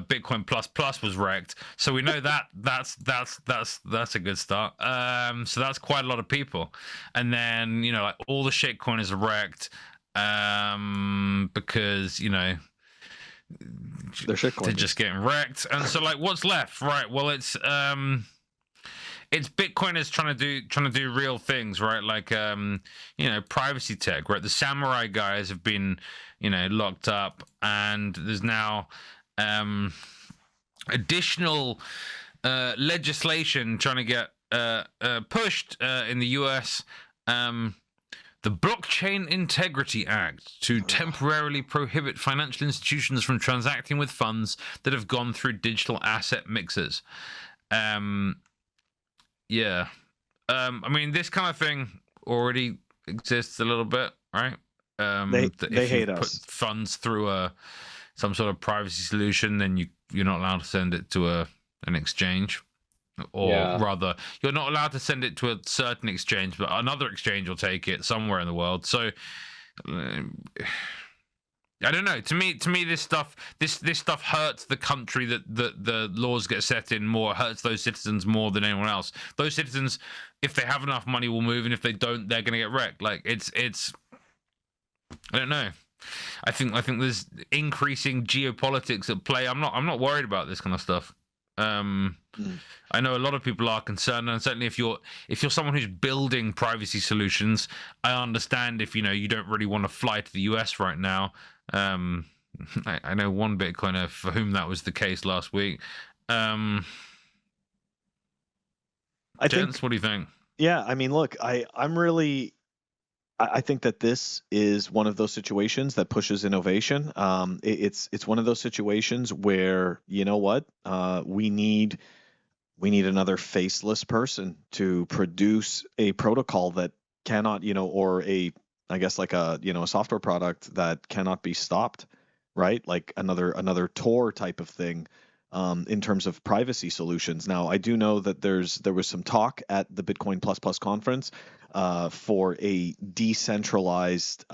Bitcoin Plus was REKT, so we know that's a good start. So that's quite a lot of people, and then like all the shitcoiners are REKT, because They're just getting wrecked, and so like what's left, right? Well, it's Bitcoiners trying to do real things, right? Like privacy tech, right? The samurai guys have been locked up, and there's now additional legislation trying to get pushed in the US. The Blockchain Integrity Act to temporarily prohibit financial institutions from transacting with funds that have gone through digital asset mixers. I mean, this kind of thing already exists a little bit, right? They hate us. Put funds through some sort of privacy solution, then you're not allowed to send it to an exchange. Or rather, you're not allowed to send it to a certain exchange, but another exchange will take it somewhere in the world. So I don't know. To me, this stuff hurts the country that the laws get set in more. It hurts those citizens more than anyone else. Those citizens, if they have enough money, will move, and if they don't, they're going to get wrecked. Like it's. I don't know. I think there's increasing geopolitics at play. I'm not worried about this kind of stuff. I know a lot of people are concerned, and certainly if you're someone who's building privacy solutions, I understand if you don't really want to fly to the US right now. I know one Bitcoiner for whom that was the case last week. Gents, what do you think? Yeah, I mean, look, I think that this is one of those situations that pushes innovation. It's one of those situations where we need another faceless person to produce a protocol that cannot, or a software product that cannot be stopped, right? Like another Tor type of thing. in terms of privacy solutions. Now, I do know that there was some talk at the Bitcoin Plus conference for a decentralized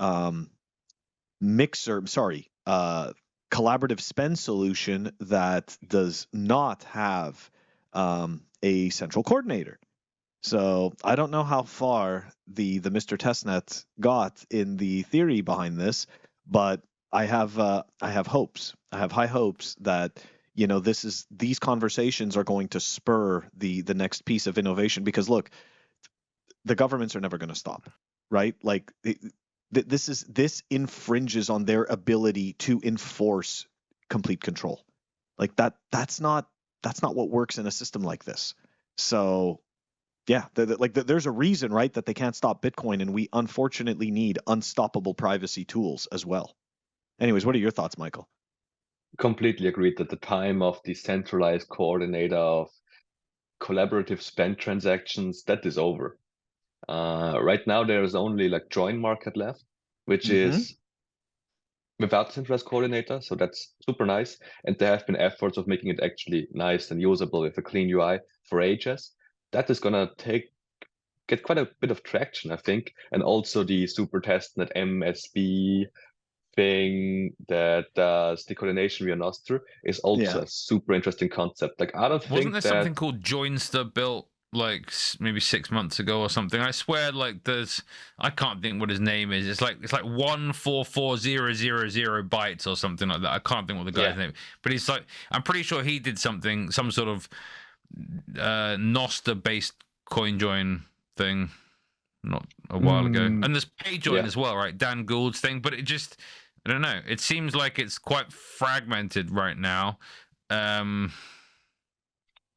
collaborative spend solution that does not have a central coordinator. So I don't know how far the Mr. Testnet got in the theory behind this, but I have hopes. I have high hopes that these conversations are going to spur the next piece of innovation, because look, the governments are never going to stop, right? Like this infringes on their ability to enforce complete control. Like that's not what works in a system like this. So yeah, there's a reason, right, that they can't stop Bitcoin, and we unfortunately need unstoppable privacy tools as well. Anyways, what are your thoughts, Michael? Completely agreed that the time of the centralized coordinator of collaborative spend transactions, that is over. Right now, there is only like join market left, which is without centralized coordinator. So that's super nice. And there have been efforts of making it actually nice and usable with a clean UI for ages. That is going to get quite a bit of traction, I think. And also the super testnet MSB thing that does the coordination via Nostr is also a super interesting concept. Like, I don't think wasn't there something called Joinster built like maybe 6 months ago or something? I swear, like I can't think what his name is. It's like 144000 bytes or something like that. I can't think what the guy's name. But it's like, I'm pretty sure he did some sort of Nostr based coin join thing not a while ago. And there's PayJoin as well, right? Dan Gould's thing. But it just, I don't know. It seems like it's quite fragmented right now.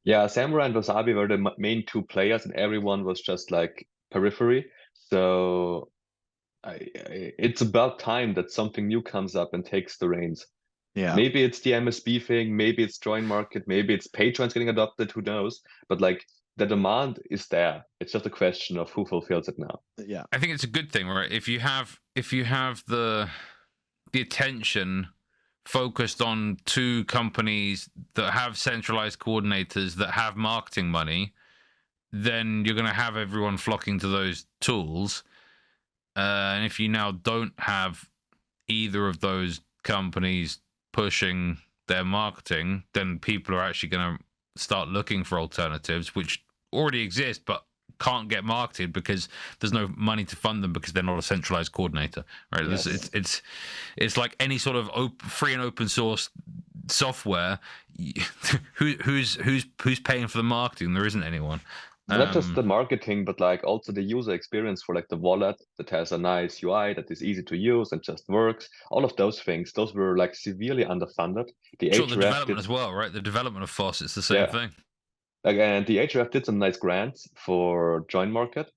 Yeah, Samurai and Wasabi were the main two players, and everyone was just like periphery. So it's about time that something new comes up and takes the reins. Yeah. Maybe it's the MSB thing, maybe it's join market, maybe it's PayJoin's getting adopted, who knows? But like, the demand is there. It's just a question of who fulfills it now. Yeah. I think it's a good thing, right? If you have the attention focused on two companies that have centralized coordinators that have marketing money, then you're going to have everyone flocking to those tools. And if you now don't have either of those companies pushing their marketing, then people are actually going to start looking for alternatives, which already exist but can't get marketed because there's no money to fund them because they're not a centralized coordinator, right? Yes. It's like any sort of free and open source software. who's paying for the marketing? There isn't anyone. Not just the marketing, but like also the user experience for like the wallet that has a nice UI that is easy to use and just works. All of those things, those were like severely underfunded. The development as well, right? The development of FOSS, it's the same thing. And the HRF did some nice grants for join market,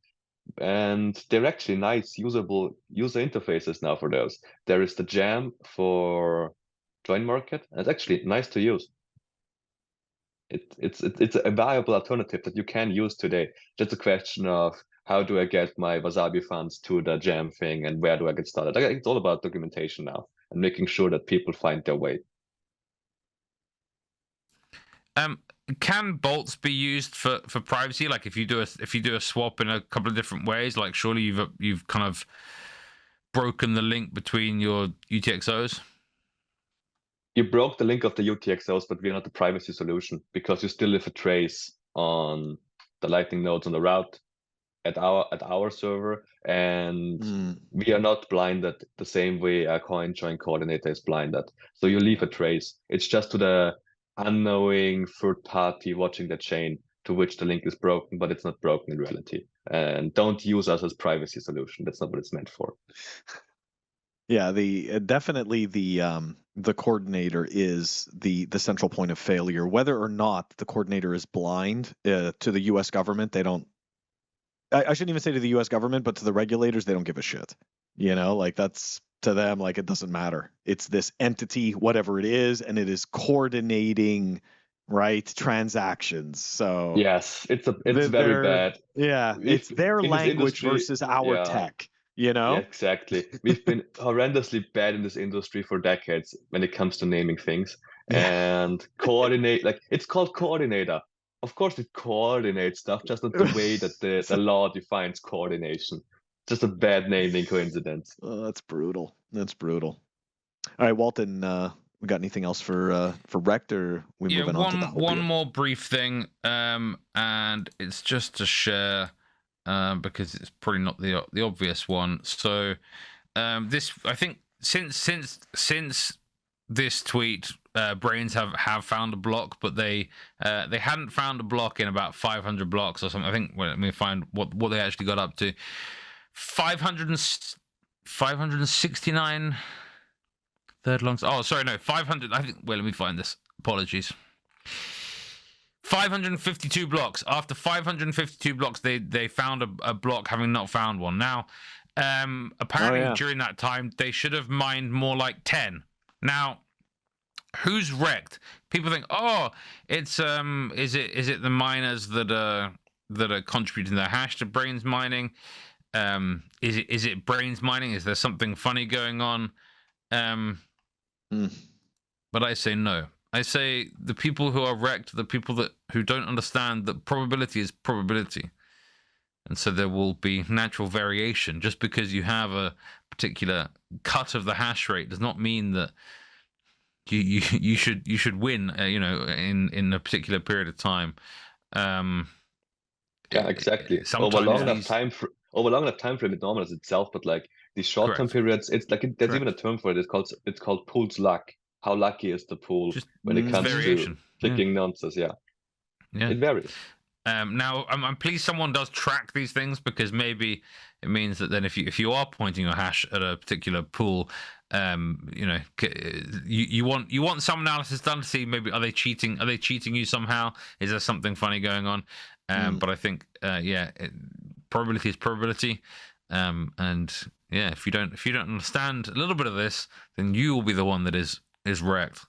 and they're actually nice, usable user interfaces now for those. There is the jam for join market, and it's actually nice to use. It's a viable alternative that you can use today. Just a question of how do I get my Wasabi funds to the jam thing, and where do I get started? It's all about documentation now and making sure that people find their way. Can Boltz be used for privacy? Like if you do a swap in a couple of different ways, like surely you've kind of broken the link between your UTXOs. You broke the link of the UTXOs, but we're not the privacy solution because you still leave a trace on the Lightning nodes on the route at our server, and we are not blinded the same way a coin join coordinator is blinded. So you leave a trace. It's just to the unknowing third party watching the chain to which the link is broken, but it's not broken in reality. And don't use us as privacy solution. That's not what it's meant for. Yeah, definitely the coordinator is the central point of failure. Whether or not the coordinator is blind to the U.S. government, they don't. I shouldn't even say to the U.S. government, but to the regulators, they don't give a shit. You know, like that's to them, like it doesn't matter. It's this entity, whatever it is, and it is coordinating, right, transactions. So yes, it's very bad. Yeah, it's their language versus our tech. You know? Yeah, exactly. We've been horrendously bad in this industry for decades when it comes to naming things. and coordinate. Like it's called coordinator. Of course, it coordinates stuff, just not the way that the law defines coordination. Just a bad naming coincidence. Oh, that's brutal. That's brutal. All right, Walton, we got anything else for REKT, or we moving on to the Hopium? One more brief thing, and it's just to share, because it's probably not the obvious one. So, this, I think, since this tweet, Brains have found a block, but they hadn't found a block in about 500 blocks or something. I think, well, let me find what they actually got up to. 569 third longs. Oh, sorry, no, 500. I think. Well, let me find this. Apologies. 552 blocks. After 552 blocks, they found a block, having not found one. Now, apparently during that time, they should have mined more like 10. Now, who's REKT? People think, oh, it's is it the miners that are contributing their hash to Brains mining? Is it Brains mining? Is there something funny going on? But I say no. I say the people who are REKT, the people who don't understand that probability is probability, and so there will be natural variation. Just because you have a particular cut of the hash rate does not mean that you should win. In a particular period of time. Yeah, exactly. Over long enough time frame, it normalizes itself. But like these short-term periods, it's like there's even a term for it. It's called pool's luck. How lucky is the pool when it comes to picking nonsense? Yeah, it varies. Now, I'm pleased someone does track these things, because maybe it means that then if you are pointing your hash at a particular pool, you want some analysis done to see maybe are they cheating you somehow? Is there something funny going on? But I think probability is probability, and yeah, if you don't understand a little bit of this, then you will be the one that is REKT,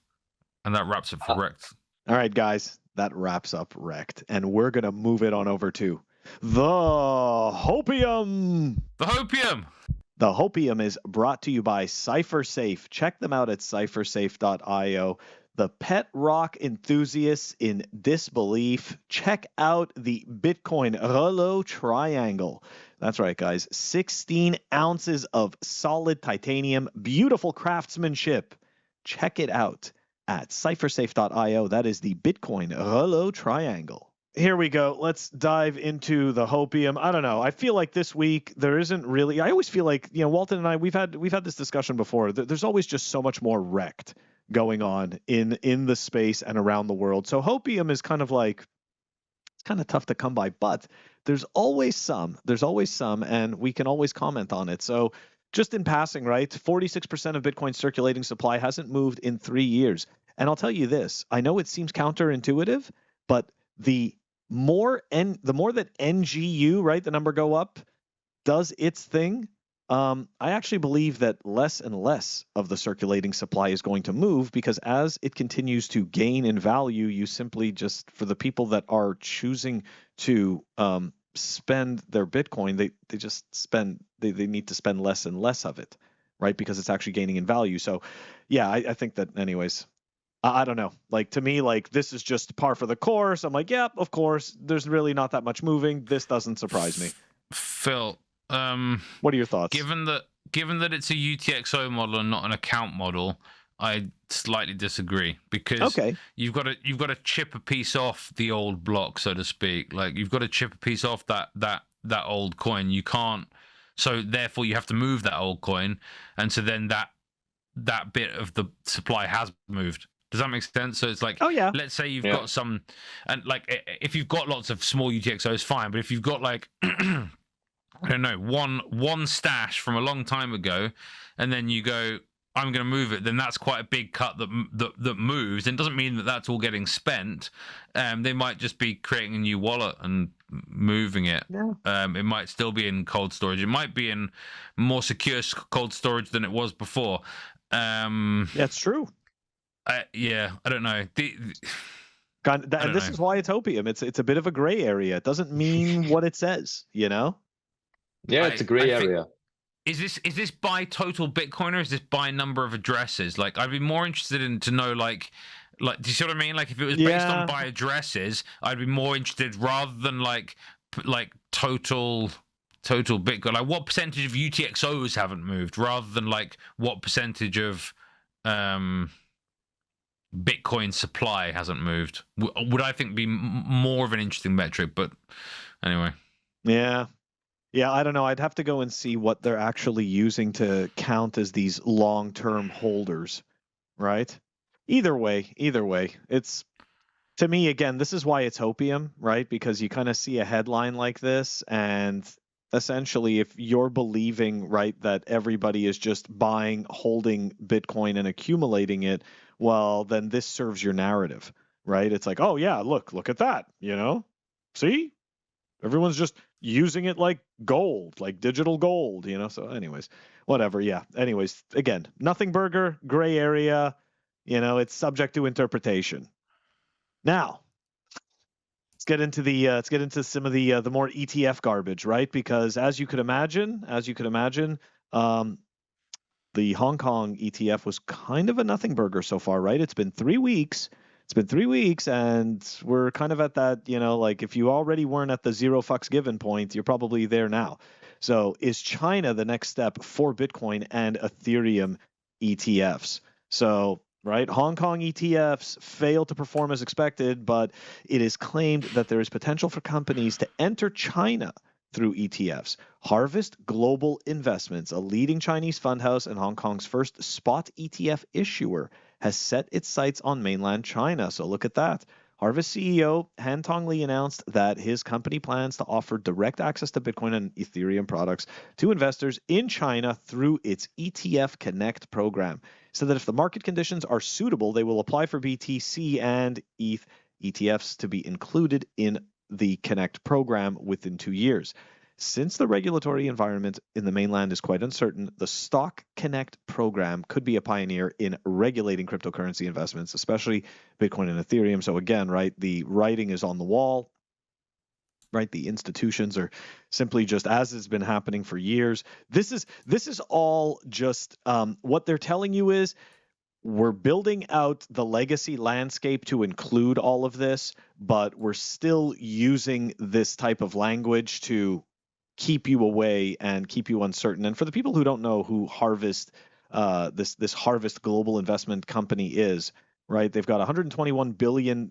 and that wraps up for REKT. All right, guys, that wraps up REKT, and we're gonna move it on over to the Hopium. The Hopium. The Hopium is brought to you by CypherSafe. Check them out at CypherSafe.io. The pet rock enthusiasts in disbelief. Check out the Bitcoin Rolo Triangle. That's right, guys. 16 ounces of solid titanium. Beautiful craftsmanship. Check it out at CypherSafe.io. That is the Bitcoin Rolo Triangle. Here we go. Let's dive into the Hopium. I don't know. I feel like this week there isn't really. I always feel like, Walton and I, we've had this discussion before. There's always just so much more REKT going on in the space and around the world. So Hopium is kind of like, it's kind of tough to come by, but there's always some, and we can always comment on it. So just in passing, right? 46% of Bitcoin circulating supply hasn't moved in 3 years. And I'll tell you this, I know it seems counterintuitive, but the more that NGU, right, the number go up, does its thing, I actually believe that less and less of the circulating supply is going to move, because as it continues to gain in value, you simply just, for the people that are choosing to spend their Bitcoin, they need to spend less and less of it, right? Because it's actually gaining in value. So yeah, I think that anyways. I don't know. Like, to me, like, this is just par for the course. I'm like, yeah, of course. There's really not that much moving. This doesn't surprise me. Phil, what are your thoughts? Given that it's a UTXO model and not an account model, I slightly disagree, because you've got to chip a piece off the old block, so to speak. Like, you've got to chip a piece off that old coin. You can't. So therefore, you have to move that old coin, and so then that bit of the supply has moved. Does that make sense? So it's like, let's say you've got some, and like, if you've got lots of small UTXOs, fine. But if you've got like, I don't know, one stash from a long time ago, and then you go, I'm going to move it, then that's quite a big cut that moves. And it doesn't mean that that's all getting spent. They might just be creating a new wallet and moving it. Yeah. It might still be in cold storage. It might be in more secure cold storage than it was before. That's true. I don't know. This is why it's Hopium. It's a bit of a gray area. It doesn't mean what it says, Yeah, it's a gray area. Is this by total Bitcoin, or is this by number of addresses? Like, I'd be more interested to know, like, Like, do you see what I mean? Like, if it was based Yeah. on by addresses, I'd be more interested rather than like total Bitcoin. Like, what percentage of UTXOs haven't moved, rather than like what percentage of Bitcoin supply hasn't moved. Would I think be more of an interesting metric? But anyway. Yeah. Yeah, I don't know. I'd have to go and see what they're actually using to count as these long-term holders, right? Either way, it's, to me, again, this is why it's Hopium, right? Because you kind of see a headline like this, and essentially, if you're believing, right, that everybody is just buying, holding Bitcoin and accumulating it, well, then this serves your narrative, right? It's like, oh yeah, look at that, see? Everyone's just using it like gold, like digital gold, So anyways, whatever. Yeah. Anyways, again, nothing burger, gray area, it's subject to interpretation. Now, let's get into some of the more ETF garbage, right? Because as you could imagine, the Hong Kong ETF was kind of a nothing burger so far, right? It's been 3 weeks. And we're kind of at that, like if you already weren't at the zero fucks given point, you're probably there now. So is China the next step for Bitcoin and Ethereum ETFs? So, right, Hong Kong ETFs failed to perform as expected, but it is claimed that there is potential for companies to enter China through ETFs. Harvest Global Investments, a leading Chinese fund house and Hong Kong's first spot ETF issuer, has set its sights on mainland China. So look at that. Harvest CEO Han Tongli announced that his company plans to offer direct access to Bitcoin and Ethereum products to investors in China through its ETF Connect program. So that if the market conditions are suitable, they will apply for BTC and ETH ETFs to be included in the Connect program within 2 years. Since the regulatory environment in the mainland is quite uncertain, the Stock Connect program could be a pioneer in regulating cryptocurrency investments, especially Bitcoin and Ethereum. So again, right, the writing is on the wall, right? The institutions are simply just, as has been happening for years. This is all just what they're telling you is, we're building out the legacy landscape to include all of this, but we're still using this type of language to keep you away and keep you uncertain. And for the people who don't know who Harvest, this Harvest Global Investment Company is, right? They've got $121 billion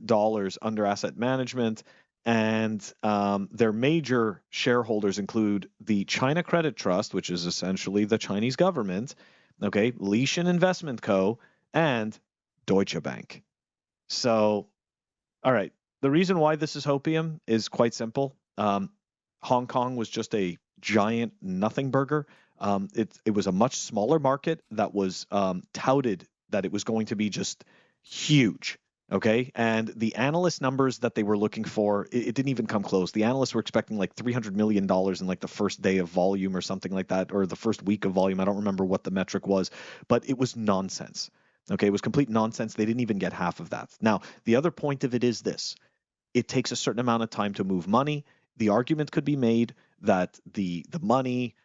under asset management, and their major shareholders include the China Credit Trust, which is essentially the Chinese government, okay, Lishan Investment Co., and Deutsche Bank. So, all right, the reason why this is Hopium is quite simple. Hong Kong was just a giant nothing burger. It was a much smaller market that was touted that it was going to be just huge. Okay, and the analyst numbers that they were looking for, it didn't even come close. The analysts were expecting like $300 million in like the first day of volume or something like that, or the first week of volume. I don't remember what the metric was, but it was nonsense. Okay, it was complete nonsense. They didn't even get half of that. Now, the other point of it is this. It takes a certain amount of time to move money. The argument could be made that the money,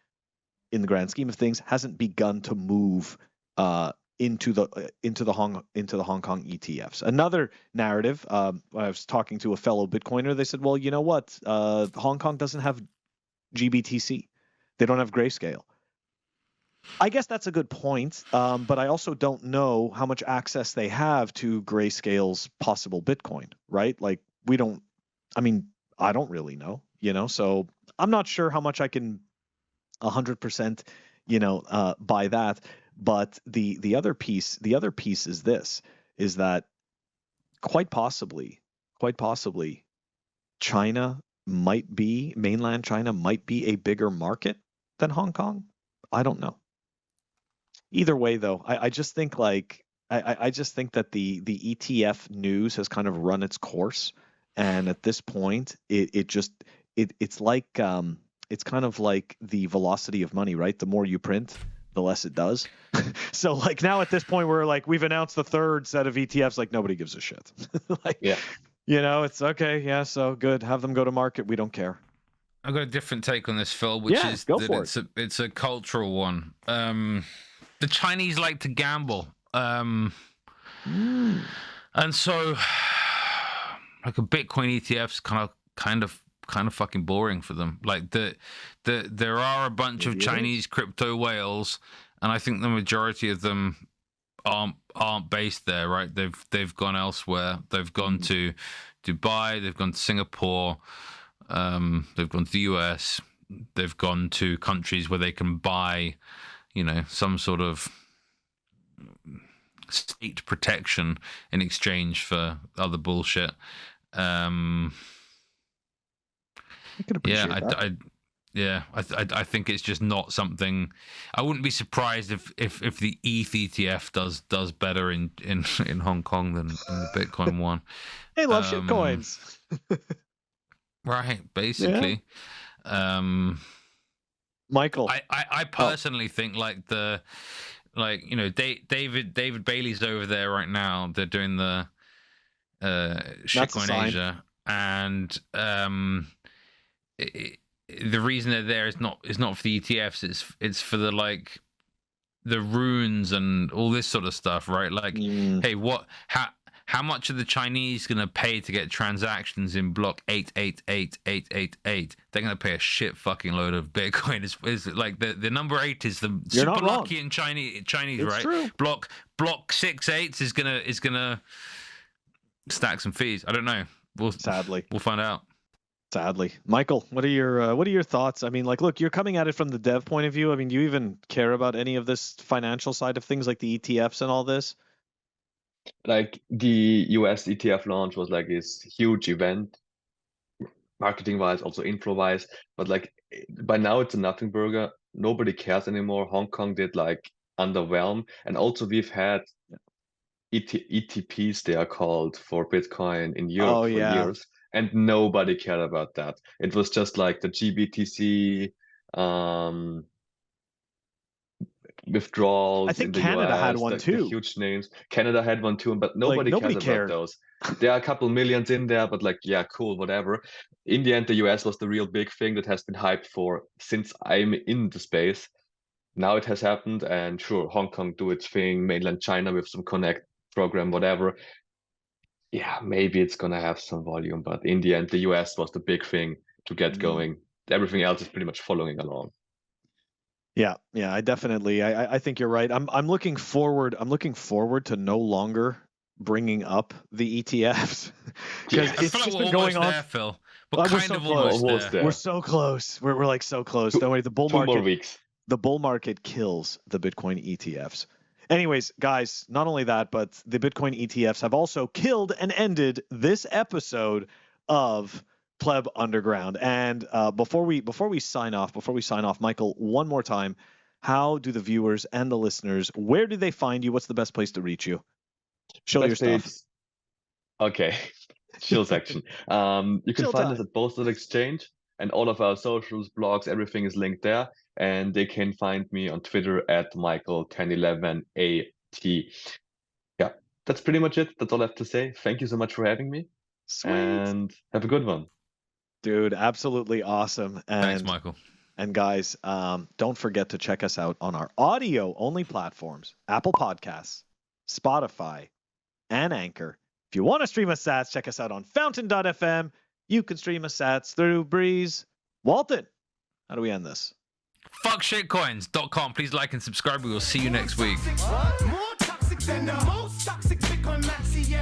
in the grand scheme of things, hasn't begun to move into the Hong Kong ETFs. Another narrative. I was talking to a fellow Bitcoiner. They said, "Well, you know what? Hong Kong doesn't have GBTC. They don't have Grayscale." I guess that's a good point, but I also don't know how much access they have to Grayscale's possible Bitcoin, right? Like, I don't really know, so I'm not sure how much I can 100%, buy that. But the other piece is this, is that quite possibly, mainland China might be a bigger market than Hong Kong. I don't know. Either way, though, I just think I just think that the ETF news has kind of run its course, and at this point, it's like it's kind of like the velocity of money, right? The more you print, the less it does. So like now at this point, we've announced the third set of ETFs, like nobody gives a shit. Yeah. It's okay, yeah, so good. Have them go to market. We don't care. I've got a different take on this, Phil, which is that it's a cultural one. The Chinese like to gamble. And so, like a Bitcoin ETF's kind of fucking boring for them. Like there are a bunch of Chinese crypto whales, and I think the majority of them aren't based there, right? They've gone elsewhere. They've gone to Dubai. They've gone to Singapore. They've gone to the US. They've gone to countries where they can buy, some sort of state protection in exchange for other bullshit. I can appreciate that. I think it's just not something. I wouldn't be surprised if the ETH ETF does better in Hong Kong than in the Bitcoin one. They love shit coins. Right, basically. Yeah. Michael, I personally think David Bailey's over there right now. They're doing the shitcoin Asia, and the reason they're there is not for the ETFs. It's for the runes and all this sort of stuff, right? Like, hey, how much are the Chinese going to pay to get transactions in block 888888? They're going to pay a shit fucking load of Bitcoin. Is like the number 8 is the super lucky in Chinese, it's right? True. Block 68 is gonna stack some fees. I don't know. Sadly, we'll find out. Sadly, Michael, what are your thoughts? I mean, look, you're coming at it from the dev point of view. I mean, do you even care about any of this financial side of things, like the ETFs and all this? Like the US ETF launch was like this huge event, marketing wise, also info wise. But by now it's a nothing burger. Nobody cares anymore. Hong Kong did underwhelm, and also we've had ETPs, they are called, for Bitcoin in Europe for years, and nobody cared about that. It was just like the GBTC withdrawals. I think in the Canada US, had one too. The huge names. Canada had one too, but nobody cared about those. There are a couple millions in there, but cool, whatever. In the end, the US was the real big thing that has been hyped for since I'm in the space. Now it has happened, and sure, Hong Kong do its thing, mainland China with some Connect program, whatever. Yeah, maybe it's gonna have some volume, but in the end, the US was the big thing to get going. Everything else is pretty much following along. Yeah, I definitely. I think you're right. I'm looking forward. I'm looking forward to no longer bringing up the ETFs because it's just been going on. There, Phil. We're kind of almost there. We're so close. We're like so close. Don't worry. The bull market. 2 more weeks. The bull market kills the Bitcoin ETFs. Anyways, guys, not only that, but the Bitcoin ETFs have also killed and ended this episode of Pleb Underground. And before we sign off, Michael, one more time, how do the viewers and the listeners, where do they find you? What's the best place to reach you? Show your stuff. Okay, chill section. You can find us at Boltz Exchange, and all of our socials, blogs, everything is linked there. And they can find me on Twitter at Michael1011AT. Yeah, that's pretty much it. That's all I have to say. Thank you so much for having me. Sweet. And have a good one. Dude, absolutely awesome. And, thanks, Michael. And guys, don't forget to check us out on our audio-only platforms, Apple Podcasts, Spotify, and Anchor. If you want to stream us sats, check us out on fountain.fm. You can stream us sats through Breeze. Walton, how do we end this? Fuckshitcoins.com. Please like and subscribe. We will see you next week. More toxic than the most toxic Bitcoin maxi, yeah.